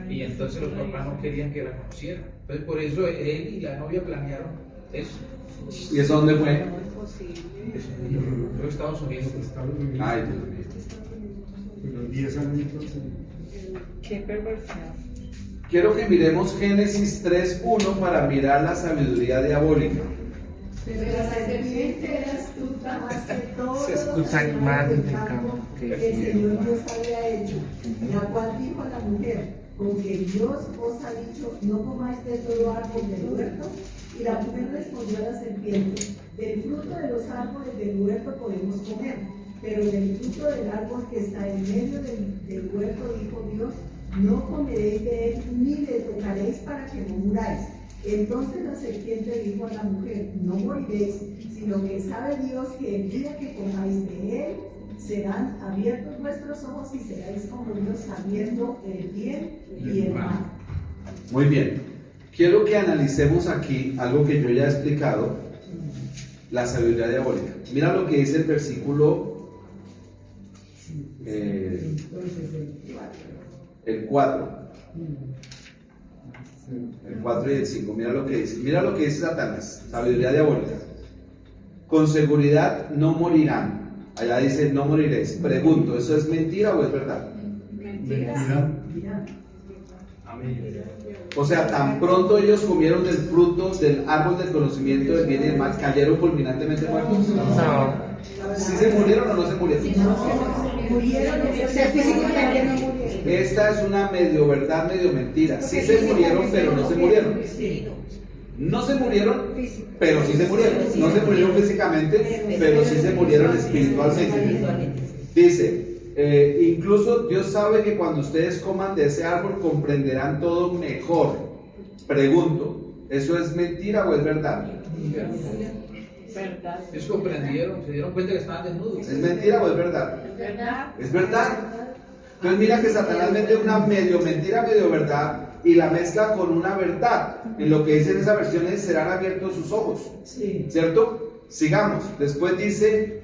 [SPEAKER 9] y entonces los papás no querían que la conociera. Entonces por eso él y la novia planearon eso.
[SPEAKER 1] ¿Y eso dónde fue?
[SPEAKER 9] Eso en Estados Unidos.
[SPEAKER 1] Ay, Dios mío.
[SPEAKER 10] Los 10 añitos.
[SPEAKER 13] Qué perversidad.
[SPEAKER 1] Quiero que miremos Génesis 3:1 para mirar la sabiduría diabólica.
[SPEAKER 6] Pero la serpiente era astuta más que todos
[SPEAKER 8] Se
[SPEAKER 6] los
[SPEAKER 8] escucha
[SPEAKER 6] animales
[SPEAKER 8] animal
[SPEAKER 6] del campo que el Señor Dios había hecho, la cual dijo a la mujer, con que Dios os ha dicho, no comáis de todo árbol del huerto. Y la mujer respondió a la serpiente, del fruto de los árboles del huerto podemos comer, pero del fruto del árbol que está en medio del huerto, dijo Dios, no comeréis de él ni le tocaréis para que no muráis. Entonces la serpiente dijo a la mujer, no moriréis, sino que sabe Dios que el día que comáis de él, serán abiertos vuestros ojos y seréis como Dios, sabiendo el bien y el mal.
[SPEAKER 1] Muy bien. Quiero que analicemos aquí algo que yo ya he explicado, la sabiduría diabólica. Mira lo que dice el versículo el 4. El 4 y el 5. Mira lo que dice. Mira lo que dice Satanás. Sabiduría diabólica. Con seguridad no morirán. Allá dice no moriréis. Pregunto, ¿eso es mentira o es verdad?
[SPEAKER 10] Mentira.
[SPEAKER 1] O sea, tan pronto ellos comieron del fruto del árbol del conocimiento del bien y del mal, ¿cayeron fulminantemente muertos?
[SPEAKER 8] No.
[SPEAKER 1] ¿Sí se murieron o no se murieron?
[SPEAKER 6] Murieron, o sea, físicamente no murieron.
[SPEAKER 1] Esta es una medio verdad, medio mentira. Sí se murieron, pero no se murieron. No se murieron, pero sí se murieron. No se murieron físicamente, pero sí se murieron espiritualmente. Dice, incluso Dios sabe que cuando ustedes coman de ese árbol comprenderán todo mejor. Pregunto, ¿eso es mentira o es verdad?
[SPEAKER 4] ¿Verdad?
[SPEAKER 9] Ellos comprendieron, se dieron cuenta que estaban desnudos.
[SPEAKER 1] ¿Es mentira o es verdad?
[SPEAKER 4] ¿Verdad?
[SPEAKER 1] Es verdad. Entonces mira que Satanás mete una medio mentira, medio verdad y la mezcla con una verdad. En lo que dice en esa versión es, serán abiertos sus ojos.
[SPEAKER 6] Sí.
[SPEAKER 1] ¿Cierto? Sigamos. Después dice,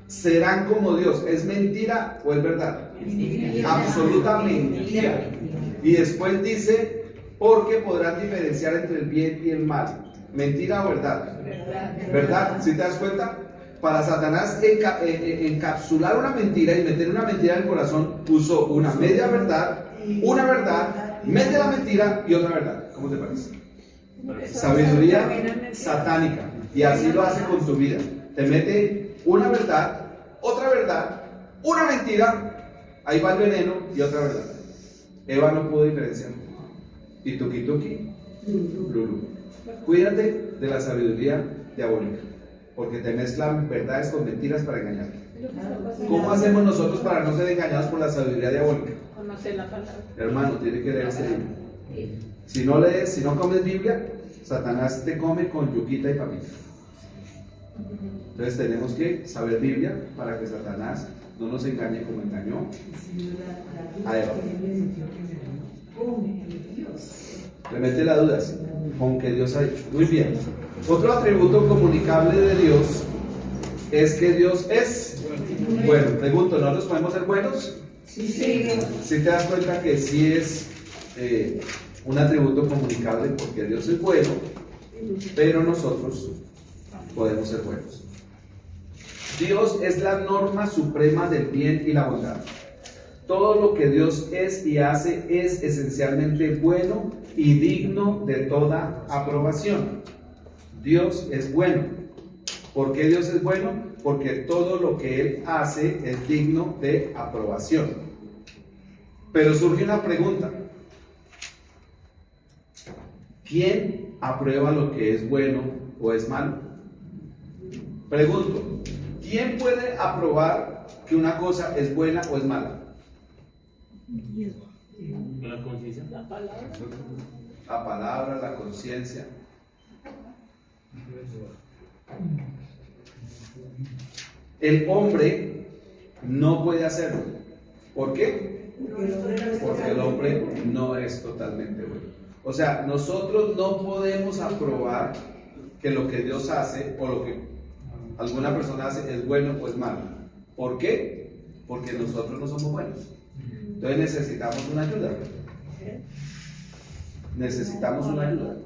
[SPEAKER 1] serán como Dios. ¿Es mentira o es verdad? Absoluta mentira. Y después dice, porque podrán diferenciar entre el bien y el mal. ¿Mentira o verdad? ¿Verdad? ¿Sí te das cuenta? Para Satanás encapsular una mentira y meter una mentira en el corazón, puso una media verdad, una verdad, mete la mentira y otra verdad. ¿Cómo te parece? Sabiduría satánica. Y así lo hace con tu vida. Te mete una verdad, otra verdad, una mentira, ahí va el veneno y otra verdad. Eva no pudo diferenciar. Y tuki tuki, lulu. Cuídate de la sabiduría diabólica, porque te mezclan verdades con mentiras para engañarte. ¿Cómo hacemos nosotros para no ser engañados por la sabiduría diabólica?
[SPEAKER 4] Conocer la palabra.
[SPEAKER 1] Hermano, tiene que leer ese libro. Si no lees, si no comes Biblia, Satanás te come con yuquita y papita. Entonces tenemos que saber Biblia para que Satanás no nos engañe como engañó a Eva. Le mete la duda, ¿sí? Con que Dios ha dicho. Muy bien. Otro atributo comunicable de Dios es que Dios es bueno. Pregunto, ¿nosotros podemos ser buenos?
[SPEAKER 6] Sí.
[SPEAKER 1] Si te das cuenta que sí es un atributo comunicable porque Dios es bueno, pero nosotros podemos ser buenos. Dios es la norma suprema del bien y la bondad. Todo lo que Dios es y hace es esencialmente bueno y digno de toda aprobación. Dios es bueno. ¿Por qué Dios es bueno? Porque todo lo que Él hace es digno de aprobación. Pero surge una pregunta. ¿Quién aprueba lo que es bueno o es malo? Pregunto, ¿quién puede aprobar que una cosa es buena o es mala?
[SPEAKER 3] La conciencia.
[SPEAKER 4] La palabra.
[SPEAKER 1] La palabra, la conciencia. El hombre no puede hacerlo. ¿Por qué? Porque el hombre no es totalmente bueno. O sea, nosotros no podemos aprobar que lo que Dios hace o lo que alguna persona hace es bueno o es malo. ¿Por qué? porque nosotros no somos buenos. Entonces necesitamos una ayuda. Necesitamos una ayuda.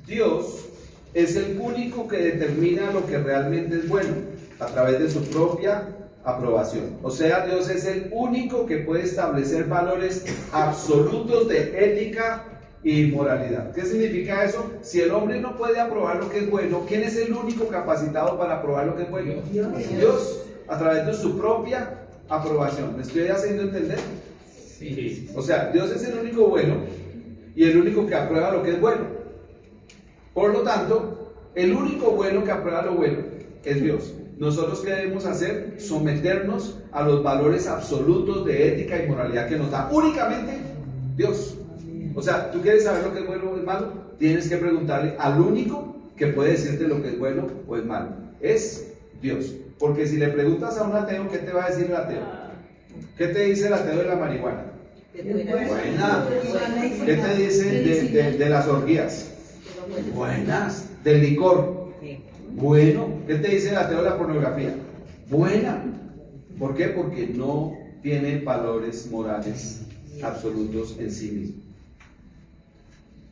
[SPEAKER 1] Dios es el único que determina lo que realmente es bueno a través de su propia aprobación. O sea, Dios es el único que puede establecer valores absolutos de ética y moralidad. ¿Qué significa eso? Si el hombre no puede aprobar lo que es bueno, ¿quién es el único capacitado para aprobar lo que es bueno? Dios, a través de su propia aprobación. ¿Me estoy haciendo entender?
[SPEAKER 3] Sí.
[SPEAKER 1] O sea, Dios es el único bueno y el único que aprueba lo que es bueno. Por lo tanto, el único bueno que aprueba lo bueno es Dios. Nosotros, ¿qué debemos hacer? Someternos a los valores absolutos de ética y moralidad que nos da únicamente Dios. O sea, ¿tú quieres saber lo que es bueno o es malo? Tienes que preguntarle al único que puede decirte lo que es bueno o es malo. Es Dios. Porque si le preguntas a un ateo, ¿qué te va a decir el ateo? ¿Qué te dice el ateo de la marihuana? Buena. ¿Qué te dice de las orgías? Buenas. Del licor. Bueno. ¿Qué te dice el ateo de la pornografía? Buena. ¿Por qué? Porque no tiene valores morales absolutos en sí mismo.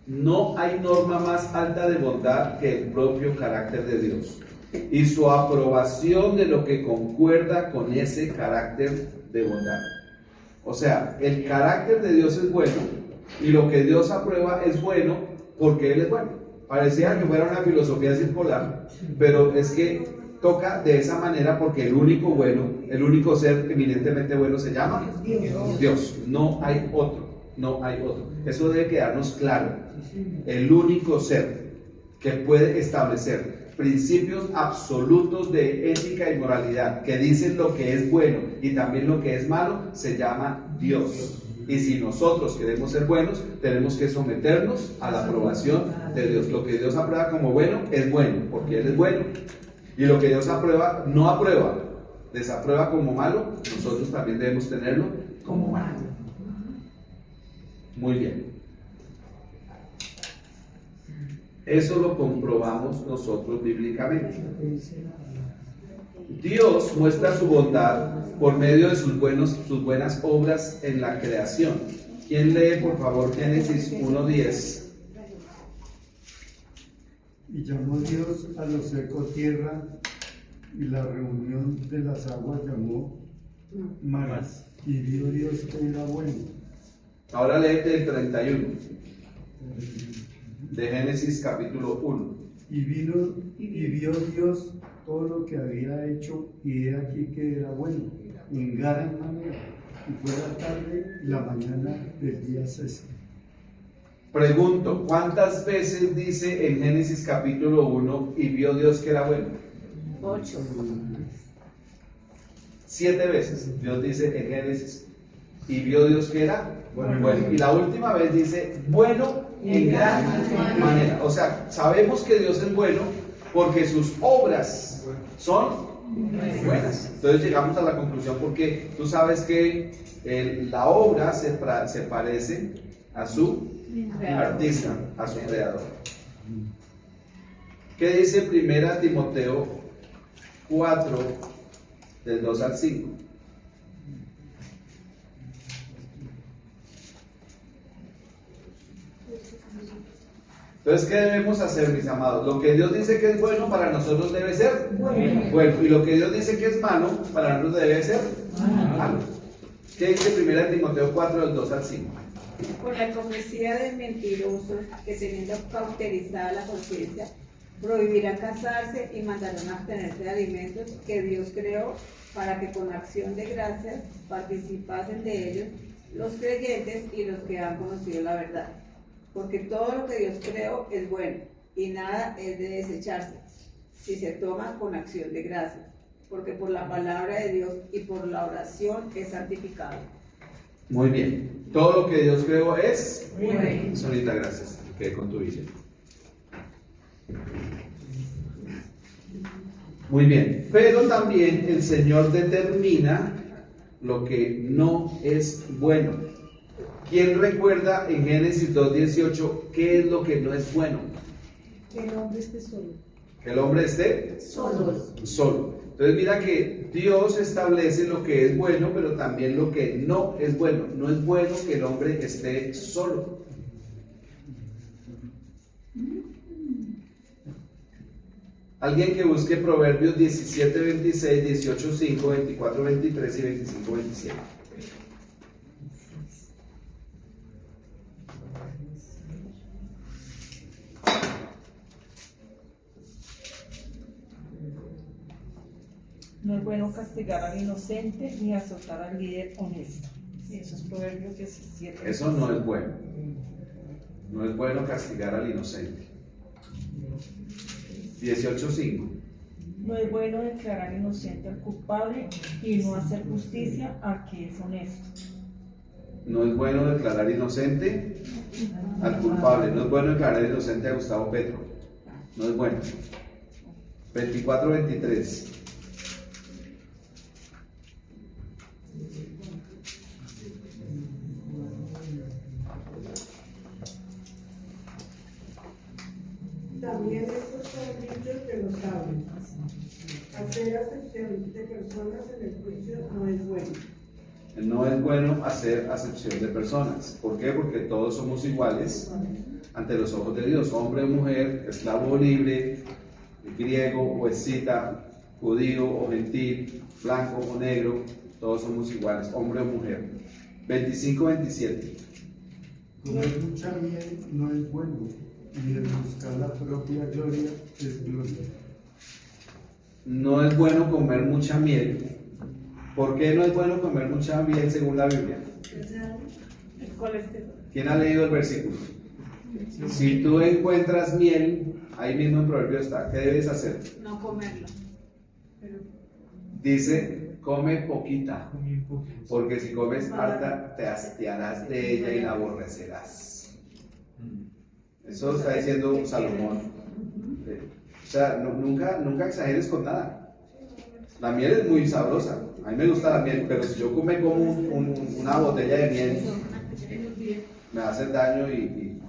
[SPEAKER 1] No hay norma más alta de bondad que el propio carácter de Dios y su aprobación de lo que concuerda con ese carácter de bondad. O sea, el carácter de Dios es bueno y lo que Dios aprueba es bueno porque Él es bueno. Parecía que fuera una filosofía circular, pero es que toca de esa manera porque el único bueno, el único ser eminentemente bueno se llama Dios. No hay otro. No hay otro. Eso debe quedarnos claro. El único ser que puede establecer principios absolutos de ética y moralidad que dicen lo que es bueno y también lo que es malo se llama Dios. Y si nosotros queremos ser buenos, tenemos que someternos a la aprobación de Dios. Lo que Dios aprueba como bueno es bueno, porque Él es bueno. Y lo que Dios aprueba, no aprueba, desaprueba como malo, nosotros también debemos tenerlo como malo. Muy bien. Eso lo comprobamos nosotros bíblicamente. Dios muestra su bondad por medio de sus buenas obras en la creación. ¿Quién lee, por favor, Génesis 1:10?
[SPEAKER 10] Y llamó Dios a lo seco tierra, y la reunión de las aguas llamó mares. Y vio Dios que era bueno.
[SPEAKER 1] Ahora léete el 31 de Génesis capítulo 1.
[SPEAKER 10] Y vio Dios todo lo que había hecho, y he aquí que era bueno, en gran manera. Y fue la tarde y la mañana del día sexto.
[SPEAKER 1] Pregunto, ¿cuántas veces dice en Génesis capítulo 1 y vio Dios que era bueno?
[SPEAKER 11] 8.
[SPEAKER 1] 7 veces Dios dice en Génesis y vio Dios que era bueno. Y la última vez dice bueno en gran manera. O sea, sabemos que Dios es bueno porque sus obras son buenas. Entonces llegamos a la conclusión porque tú sabes que la obra se parece a su artista, a su creador. ¿Qué dice 1 Timoteo 4, del 2 al 5? Entonces, ¿qué debemos hacer, mis amados? Lo que Dios dice que es bueno para nosotros debe ser bueno, y lo que Dios dice que es malo para nosotros debe ser malo. ¿Qué dice 1 Timoteo 4, del 2 al 5?
[SPEAKER 11] Por la hipocresía de mentirosos que, teniendo cauterizada la conciencia, prohibirán casarse y mandarán abstenerse de alimentos que Dios creó para que con acción de gracias participasen de ellos los creyentes y los que han conocido la verdad. Porque todo lo que Dios creó es bueno y nada es de desecharse si se toma con acción de gracias, porque por la palabra de Dios y por la oración es santificado. Muy bien.
[SPEAKER 1] Todo lo que Dios creó es bueno. Solita, gracias. Quedé con tu Biblia. Muy bien. Pero también el Señor determina lo que no es bueno. ¿Quién recuerda en Génesis 2:18 qué es lo que no es bueno?
[SPEAKER 2] Que el hombre esté solo.
[SPEAKER 1] Que el hombre esté solo. Entonces mira que Dios establece lo que es bueno, pero también lo que no es bueno. No es bueno que el hombre esté solo. Alguien que busque Proverbios 17, 26, 18, 5, 24, 23 y 25, 27.
[SPEAKER 13] No es bueno castigar al inocente ni azotar al líder honesto. Eso es Proverbios 17.
[SPEAKER 1] Eso no es bueno. No es bueno castigar al inocente. 18:5.
[SPEAKER 13] No es bueno declarar inocente al culpable y no hacer justicia al que es honesto.
[SPEAKER 1] No es bueno declarar inocente al culpable. No es bueno declarar inocente a Gustavo Petro. No es bueno. 24-23.
[SPEAKER 6] También estos son dichos de los sabios. Hacer acepción de personas en el juicio no es bueno.
[SPEAKER 1] No es bueno hacer acepción de personas. ¿Por qué? Porque todos somos iguales ante los ojos de Dios. Hombre o mujer, esclavo o libre, griego o escita, judío o gentil, blanco o negro, todos somos iguales, hombre o mujer. 25-27.
[SPEAKER 10] Comer mucha miel no es bueno, y el buscar la propia gloria es gloria.
[SPEAKER 1] No es bueno comer mucha miel. ¿Por qué no es bueno comer mucha miel según la Biblia?
[SPEAKER 13] ¿Cuál es eso?
[SPEAKER 1] ¿Quién ha leído el versículo? Si tú encuentras miel, ahí mismo en Proverbios está, ¿qué debes hacer?
[SPEAKER 4] No comerlo.
[SPEAKER 1] Dice, come poquita, porque si comes harta, te hastiarás de ella y la aborrecerás. Eso está diciendo Salomón. O sea, nunca exageres con nada. La miel es muy sabrosa. A mí me gusta la miel, pero si yo me como una botella de miel, me va a hacer daño y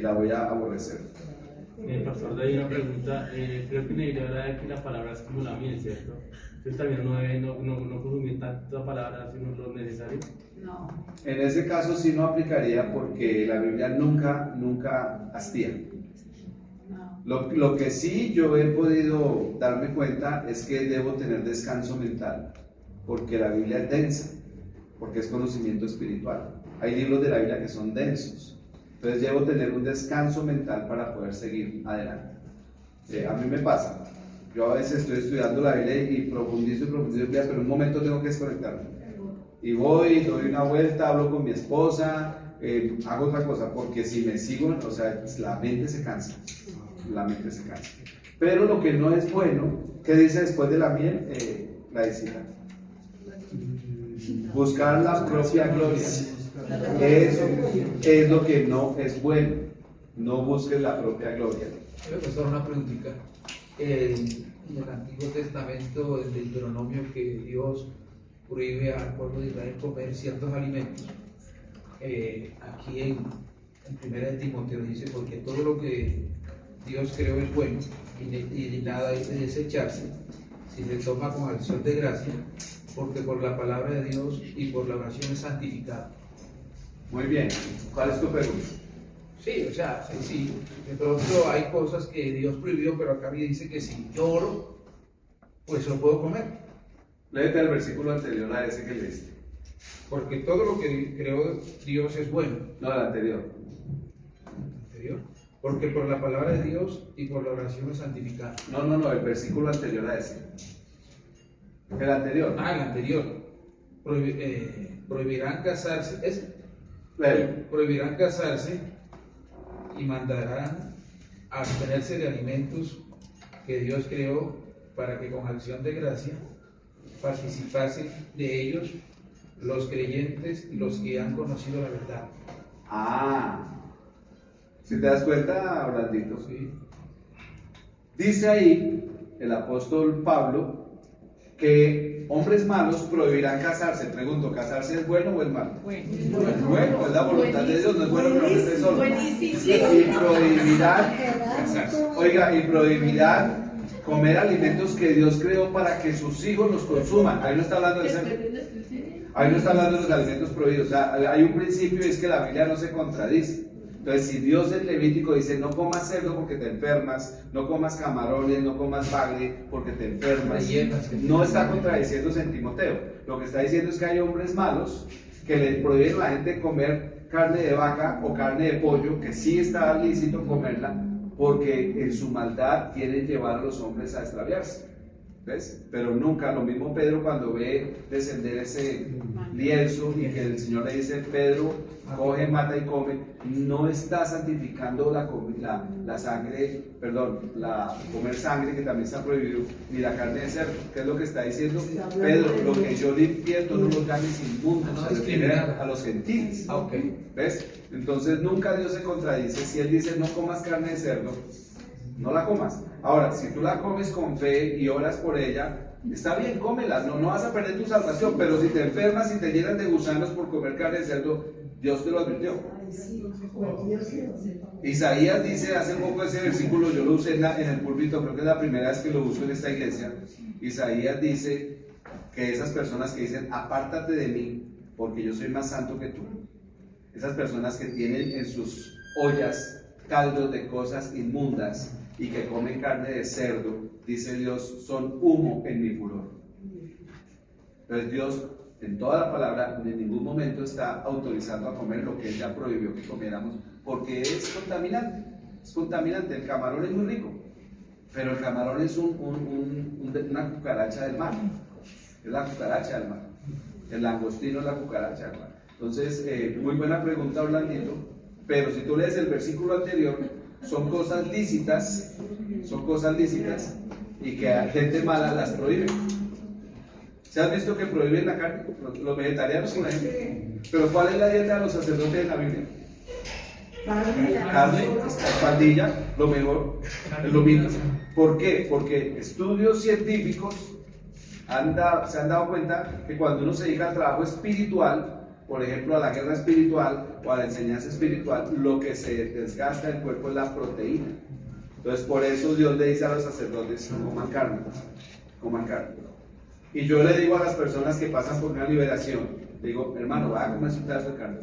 [SPEAKER 1] la voy a aborrecer.
[SPEAKER 3] Pastor, David, una pregunta. Creo que en la Biblia habla de que la palabra es como la miel, ¿cierto? Entonces también uno debe no consumir tanta palabra sino lo necesario.
[SPEAKER 4] No.
[SPEAKER 1] En ese caso sí no aplicaría porque la Biblia nunca hastía. Lo que sí yo he podido darme cuenta es que debo tener descanso mental, porque la Biblia es densa, porque es conocimiento espiritual. Hay libros de la Biblia que son densos, entonces debo tener un descanso mental para poder seguir adelante. A mí me pasa, yo a veces estoy estudiando la Biblia y profundizo, pero en un momento tengo que desconectarme. Y voy, doy una vuelta, hablo con mi esposa, hago otra cosa, porque si me sigo, o sea, la mente se cansa. La mente se cansa. Pero lo que no es bueno, ¿qué dice después de la miel? La visita. Buscar la propia gloria. Eso es lo que no es bueno. No busques la propia gloria.
[SPEAKER 9] Voy a pasar una preguntita. En el Antiguo Testamento, el Deuteronomio, que Dios prohíbe al pueblo de Israel comer ciertos alimentos. Aquí en 1 Timoteo dice, porque todo lo que Dios creó es bueno y nada es de desecharse si se toma con acción de gracia, porque por la palabra de Dios y por la oración es santificado.
[SPEAKER 1] Muy bien, ¿cuál es tu pregunta?
[SPEAKER 9] Sí, o sea, sí, de pronto hay cosas que Dios prohibió, pero acá me dice que si yo oro, pues lo puedo comer.
[SPEAKER 1] Léete el versículo anterior a ese que leíste.
[SPEAKER 9] Porque todo lo que creó Dios es bueno.
[SPEAKER 1] No, el anterior.
[SPEAKER 9] ¿Anterior? Porque por la palabra de Dios y por la oración es santificado.
[SPEAKER 1] No, el versículo anterior a ese. El anterior.
[SPEAKER 9] Ah, el anterior. Prohibirán casarse. Prohibirán casarse y mandarán a abstenerse de alimentos que Dios creó para que con acción de gracia participasen de ellos los creyentes y los que han conocido la verdad.
[SPEAKER 1] Si te das cuenta, Orlandito, sí. Dice ahí el apóstol Pablo que hombres malos prohibirán casarse. Pregunto, ¿casarse es bueno o es malo?
[SPEAKER 13] Bueno,
[SPEAKER 1] es la voluntad de Dios, no es bueno que no esté solo.
[SPEAKER 13] Buenísimo.
[SPEAKER 1] Y prohibirán, oiga, y prohibirán comer alimentos que Dios creó para que sus hijos los consuman. Ahí no está hablando de ahí no está hablando de los alimentos prohibidos. O sea, hay un principio y es que la Biblia no se contradice. Entonces, si Dios en Levítico dice no comas cerdo porque te enfermas, no comas camarones, no comas bagre porque te enfermas, no está contradiciéndose en Timoteo. Lo que está diciendo es que hay hombres malos que le prohíben a la gente comer carne de vaca o carne de pollo, que sí está lícito comerla, porque en su maldad quieren llevar a los hombres a extraviarse. ¿Ves? Pero nunca, lo mismo Pedro cuando ve descender ese lienzo y que el Señor le dice, Pedro, coge, mata y come, no está santificando la sangre, perdón, comer sangre, que también está prohibido, ni la carne de cerdo. ¿Qué es lo que está diciendo? Pedro, lo que yo limpié, tú no los llames inmundos, se refiere a los gentiles. ¿Ves? Entonces nunca Dios se contradice. Si Él dice no comas carne de cerdo, no la comas. Ahora, si tú la comes con fe y oras por ella, está bien, cómela, no vas a perder tu salvación, pero si te enfermas y te llenas de gusanos por comer carne de cerdo, Dios te lo advirtió. Isaías dice, hace poco ese versículo, yo lo usé en el púlpito, creo que es la primera vez que lo uso en esta iglesia. Isaías dice que esas personas que dicen, apártate de mí, porque yo soy más santo que tú, esas personas que tienen en sus ollas caldos de cosas inmundas y que comen carne de cerdo, dice Dios, son humo en mi furor. Entonces Dios, en toda la palabra, en ningún momento está autorizando a comer lo que Él ya prohibió que comiéramos, porque es contaminante. Es contaminante. El camarón es muy rico, pero el camarón es una cucaracha del mar. Es la cucaracha del mar. El langostino es la cucaracha del mar. Entonces, muy buena pregunta, Orlandito. Pero si tú lees el versículo anterior, son cosas lícitas y que a gente mala las prohíbe. ¿Se has visto que prohíben la carne? Los vegetarianos, por ejemplo. Pero ¿cuál es la dieta de los sacerdotes en la Biblia? Carne, espaldilla, lo mejor, el domingo. ¿Por qué? Porque estudios científicos se han dado cuenta que cuando uno se dedica al trabajo espiritual, por ejemplo, a la guerra espiritual o a la enseñanza espiritual, lo que se desgasta del cuerpo es la proteína. Entonces, por eso Dios le dice a los sacerdotes, coman carne, coman carne. Y yo le digo a las personas que pasan por una liberación, le digo, hermano, va a comer un pedazo de carne.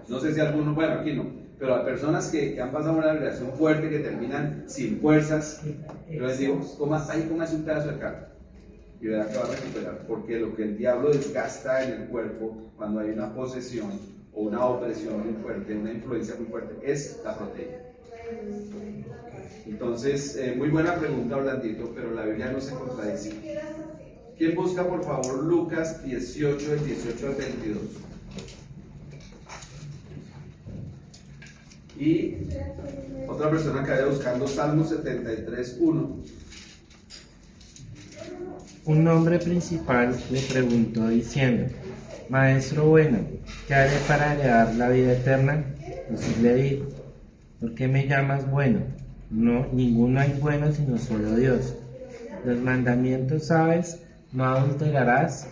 [SPEAKER 1] No sé si alguno, bueno, aquí no, pero a personas que han pasado una liberación fuerte, que terminan sin fuerzas, yo les digo, cómase un pedazo de carne. Y verá que va a recuperar, porque lo que el diablo desgasta en el cuerpo cuando hay una posesión o una opresión muy fuerte, una influencia muy fuerte, es la proteína. Entonces, muy buena pregunta, Orlandito, pero la Biblia no se contradice. ¿Quién busca, por favor, Lucas 18, del 18 al 22? Y otra persona que vaya buscando Salmo 73, 1.
[SPEAKER 8] Un hombre principal le preguntó diciendo, Maestro bueno, ¿qué haré para heredar la vida eterna? Jesús le dijo, ¿por qué me llamas bueno? No, ninguno hay bueno sino solo Dios. Los mandamientos sabes, no adulterarás,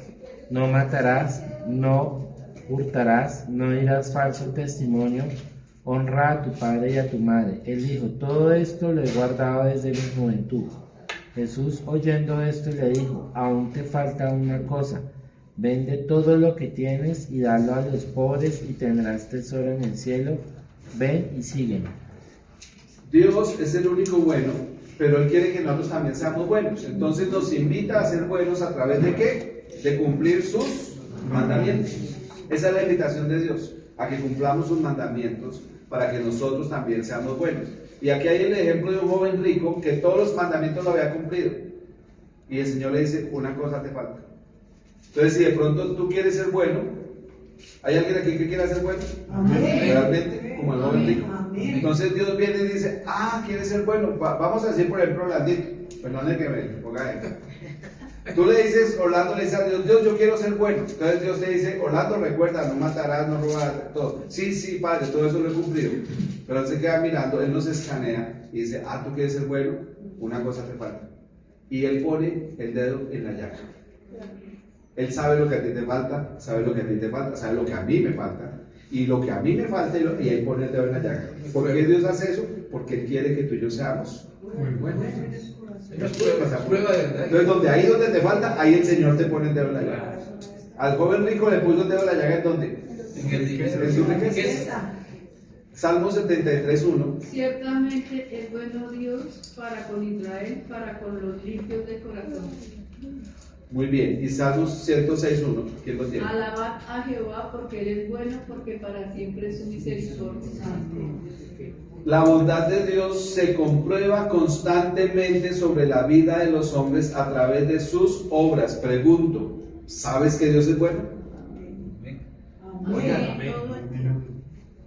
[SPEAKER 8] no matarás, no hurtarás, no dirás falso testimonio, honra a tu padre y a tu madre. Él dijo, todo esto lo he guardado desde mi juventud. Jesús, oyendo esto, le dijo, aún te falta una cosa, vende todo lo que tienes y dalo a los pobres y tendrás tesoro en el cielo, ven y sígueme.
[SPEAKER 1] Dios es el único bueno, pero Él quiere que nosotros también seamos buenos, entonces nos invita a ser buenos a través de ¿qué? De cumplir sus mandamientos. Esa es la invitación de Dios, a que cumplamos sus mandamientos para que nosotros también seamos buenos. Y aquí hay el ejemplo de un joven rico que todos los mandamientos lo había cumplido. Y el Señor le dice, una cosa te falta. Entonces, si de pronto tú quieres ser bueno, ¿hay alguien aquí que quiera ser bueno? Amén. Realmente, como el joven rico. Amén. Entonces Dios viene y dice, ¿quieres ser bueno? Vamos a decir, por ejemplo, Orlandito. Perdone que me ponga ahí. Tú le dices, Orlando le dice a Dios, Dios, yo quiero ser bueno. Entonces Dios te dice, Orlando, recuerda, no matarás, no robarás, todo. Sí, Padre, todo eso lo he cumplido. Pero Él se queda mirando, Él nos escanea y dice, tú quieres ser bueno, una cosa te falta. Y Él pone el dedo en la llaga. Él sabe lo que a ti te falta, sabe lo que a ti te falta, sabe lo que a mí me falta. Y lo que a mí me falta, y Él pone el dedo en la llaga. ¿Por qué Dios hace eso? porque Él quiere que tú y yo seamos muy buenos.
[SPEAKER 9] Esa es prueba de verdad.
[SPEAKER 1] Entonces, donde te falta, ahí el Señor te pone el dedo en la llaga. Al joven rico le puso el dedo en la llaga, ¿en dónde? En su riqueza. Salmo 73:1.
[SPEAKER 12] Ciertamente es bueno Dios para con Israel, para con los limpios de corazón.
[SPEAKER 1] Muy bien. Y Salmos 106:1. ¿Quién lo tiene?
[SPEAKER 12] Alabad a Jehová porque Él es bueno, porque para siempre es su misericordia.
[SPEAKER 1] La bondad de Dios se comprueba constantemente sobre la vida de los hombres a través de sus obras. Pregunto, ¿sabes que Dios es bueno?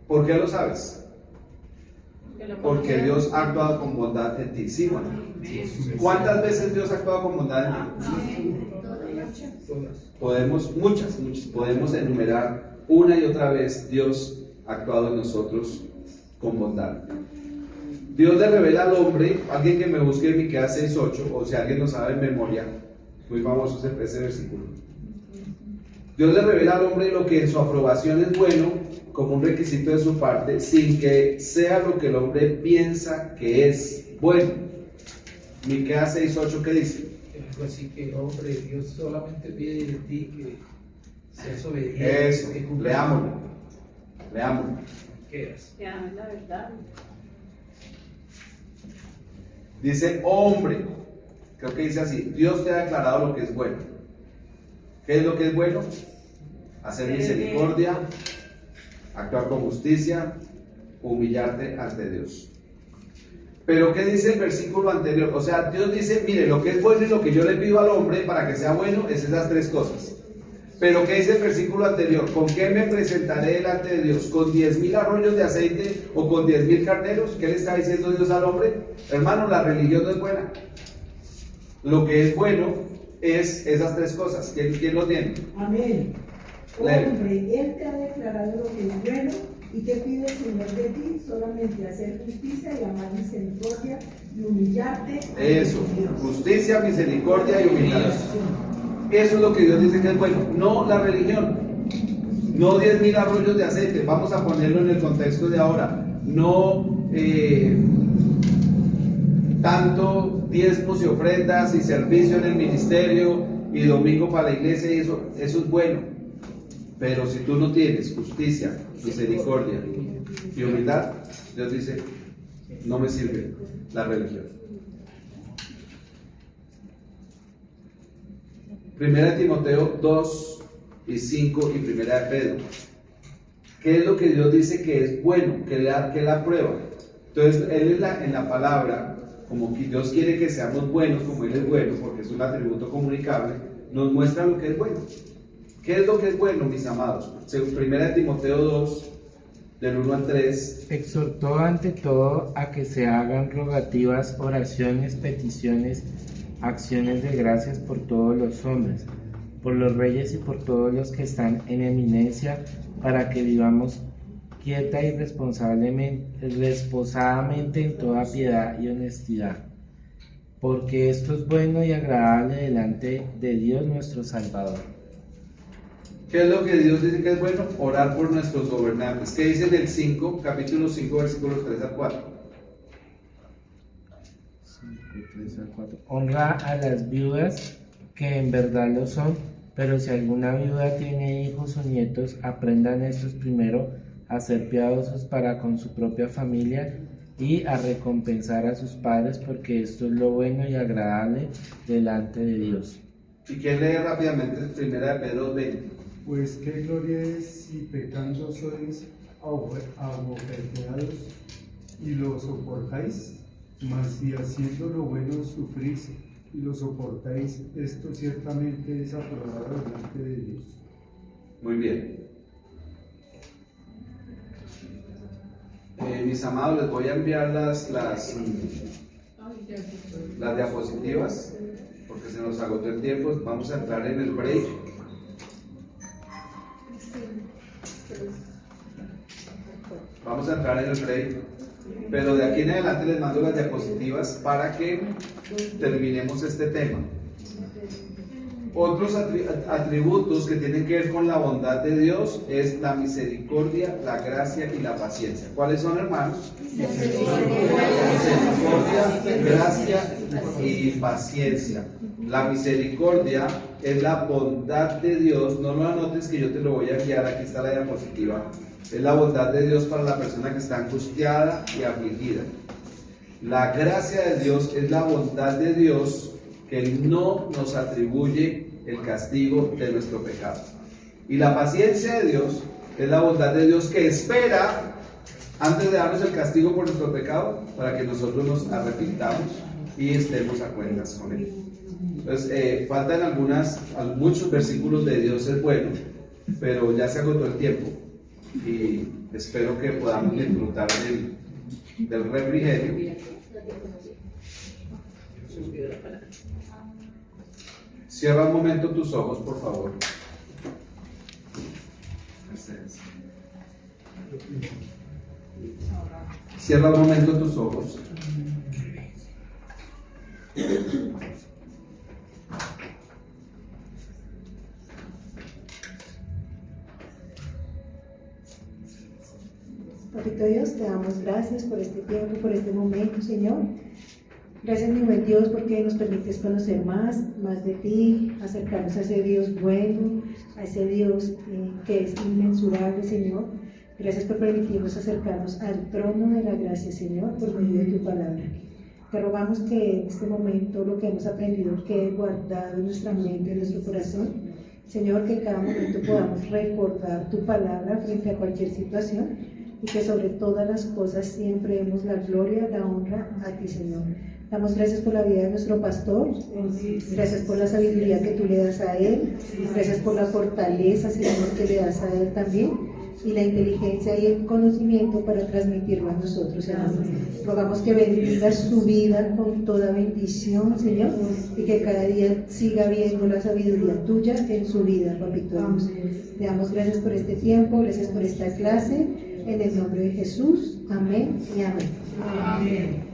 [SPEAKER 1] ¿Por qué lo sabes? Porque Dios ha actuado con bondad en ti. ¿Sí, Juan? ¿Cuántas veces Dios ha actuado con bondad en ti? Muchas. Podemos enumerar una y otra vez Dios ha actuado en nosotros con bondad. Dios le revela al hombre, alguien que me busque en Miqueas 6:8, o si alguien lo sabe en memoria, muy famoso ese versículo. Dios le revela al hombre lo que en su aprobación es bueno, como un requisito de su parte, sin que sea lo que el hombre piensa que es bueno. Miqueas 6:8, ¿qué dice?
[SPEAKER 9] Algo así que, hombre, Dios solamente pide de ti que seas obediente.
[SPEAKER 1] Eso, leámoslo.
[SPEAKER 4] Ya, la verdad.
[SPEAKER 1] Dice, hombre, creo que dice así, Dios te ha declarado lo que es bueno. ¿Qué es lo que es bueno? Hacer misericordia, actuar con justicia, humillarte ante Dios. Pero ¿qué dice el versículo anterior? O sea, Dios dice, mire, lo que es bueno y lo que yo le pido al hombre para que sea bueno es esas tres cosas. Pero ¿qué dice el versículo anterior? ¿Con qué me presentaré delante de Dios? ¿Con 10,000 arroyos de aceite o con 10,000 carneros? ¿Qué le está diciendo Dios al hombre? Hermano, la religión no es buena. Lo que es bueno es esas tres cosas. ¿Quién lo tiene?
[SPEAKER 6] Amén. Hombre, Él te ha declarado lo que es bueno y te pide el Señor de ti solamente hacer justicia y amar misericordia y humillarte.
[SPEAKER 1] Eso, justicia, misericordia y humildad. Eso es lo que Dios dice que es bueno, no la religión, no 10,000 arroyos de aceite. Vamos a ponerlo en el contexto de ahora, no tanto diezmos y ofrendas y servicio en el ministerio y domingo para la iglesia, y eso es bueno. Pero si tú no tienes justicia, misericordia y humildad, Dios dice, no me sirve la religión. Primera de Timoteo 2:5 y Primera de Pedro. ¿Qué es lo que Dios dice que es bueno? Que la prueba. Entonces, Él en la palabra, como que Dios quiere que seamos buenos, como Él es bueno, porque es un atributo comunicable, nos muestra lo que es bueno. ¿Qué es lo que es bueno, mis amados? Según Primera de Timoteo 2, del 1 al 3.
[SPEAKER 8] Exhortó ante todo a que se hagan rogativas, oraciones, peticiones, acciones de gracias por todos los hombres, por los reyes y por todos los que están en eminencia, para que vivamos quieta y reposadamente en toda piedad y honestidad, porque esto es bueno y agradable delante de Dios nuestro Salvador.
[SPEAKER 1] ¿Qué es lo que Dios dice que es bueno? Orar por nuestros gobernantes. ¿Qué dice en el 5, capítulo 5, versículos 3 al 4?
[SPEAKER 8] Honra a las viudas, que en verdad lo son, pero si alguna viuda tiene hijos o nietos, aprendan estos primero a ser piadosos para con su propia familia y a recompensar a sus padres, porque esto es lo bueno y agradable delante de Dios.
[SPEAKER 1] ¿Y quién lee rápidamente Primera de Pedro 20?
[SPEAKER 10] Pues qué gloria es si pecando sois abofeteados y lo soportáis, mas si haciendo lo bueno sufrís y lo soportáis, esto ciertamente es aprobado delante de Dios.
[SPEAKER 1] Muy bien. Mis amados, les voy a enviar las diapositivas, porque se nos agotó el tiempo. Vamos a entrar en el break. Vamos a entrar en el break, pero de aquí en adelante les mando las diapositivas para que terminemos este tema. Otros atributos que tienen que ver con la bondad de Dios es la misericordia, la gracia y la paciencia. ¿Cuáles son, hermanos? Misericordia, gracia y paciencia. La misericordia es la bondad de Dios. No lo anotes, que yo te lo voy a enviar. Aquí está la diapositiva. Es la bondad de Dios para la persona que está angustiada y afligida. La gracia de Dios es la bondad de Dios, que no nos atribuye el castigo de nuestro pecado. Y la paciencia de Dios es la bondad de Dios, que espera antes de darnos el castigo por nuestro pecado, para que nosotros nos arrepintamos y estemos a cuentas con Él. Entonces, faltan muchos versículos de Dios es bueno, pero ya se agotó el tiempo y espero que podamos disfrutar del refrigerio. Cierra un momento tus ojos, por favor. Cierra un momento tus ojos.
[SPEAKER 6] Papito Dios, te damos gracias por este tiempo, por este momento, Señor. Gracias, mi buen Dios, porque nos permites conocer más de ti, acercarnos a ese Dios bueno, a ese Dios que es inmensurable, Señor. Gracias por permitirnos acercarnos al trono de la gracia, Señor, por medio de tu palabra. Te rogamos que en este momento lo que hemos aprendido quede guardado en nuestra mente, en nuestro corazón. Señor, que en cada momento podamos recordar tu palabra frente a cualquier situación y que sobre todas las cosas siempre demos la gloria, la honra a ti, Señor. Damos gracias por la vida de nuestro pastor, gracias por la sabiduría que tú le das a él, gracias por la fortaleza, Señor, que le das a él también, y la inteligencia y el conocimiento para transmitirlo a nosotros, Señor. Rogamos que bendiga su vida con toda bendición, Señor, y que cada día siga viendo la sabiduría tuya en su vida, papito Dios. Le damos gracias por este tiempo, gracias por esta clase, en el nombre de Jesús, amén y amén.
[SPEAKER 11] Amén.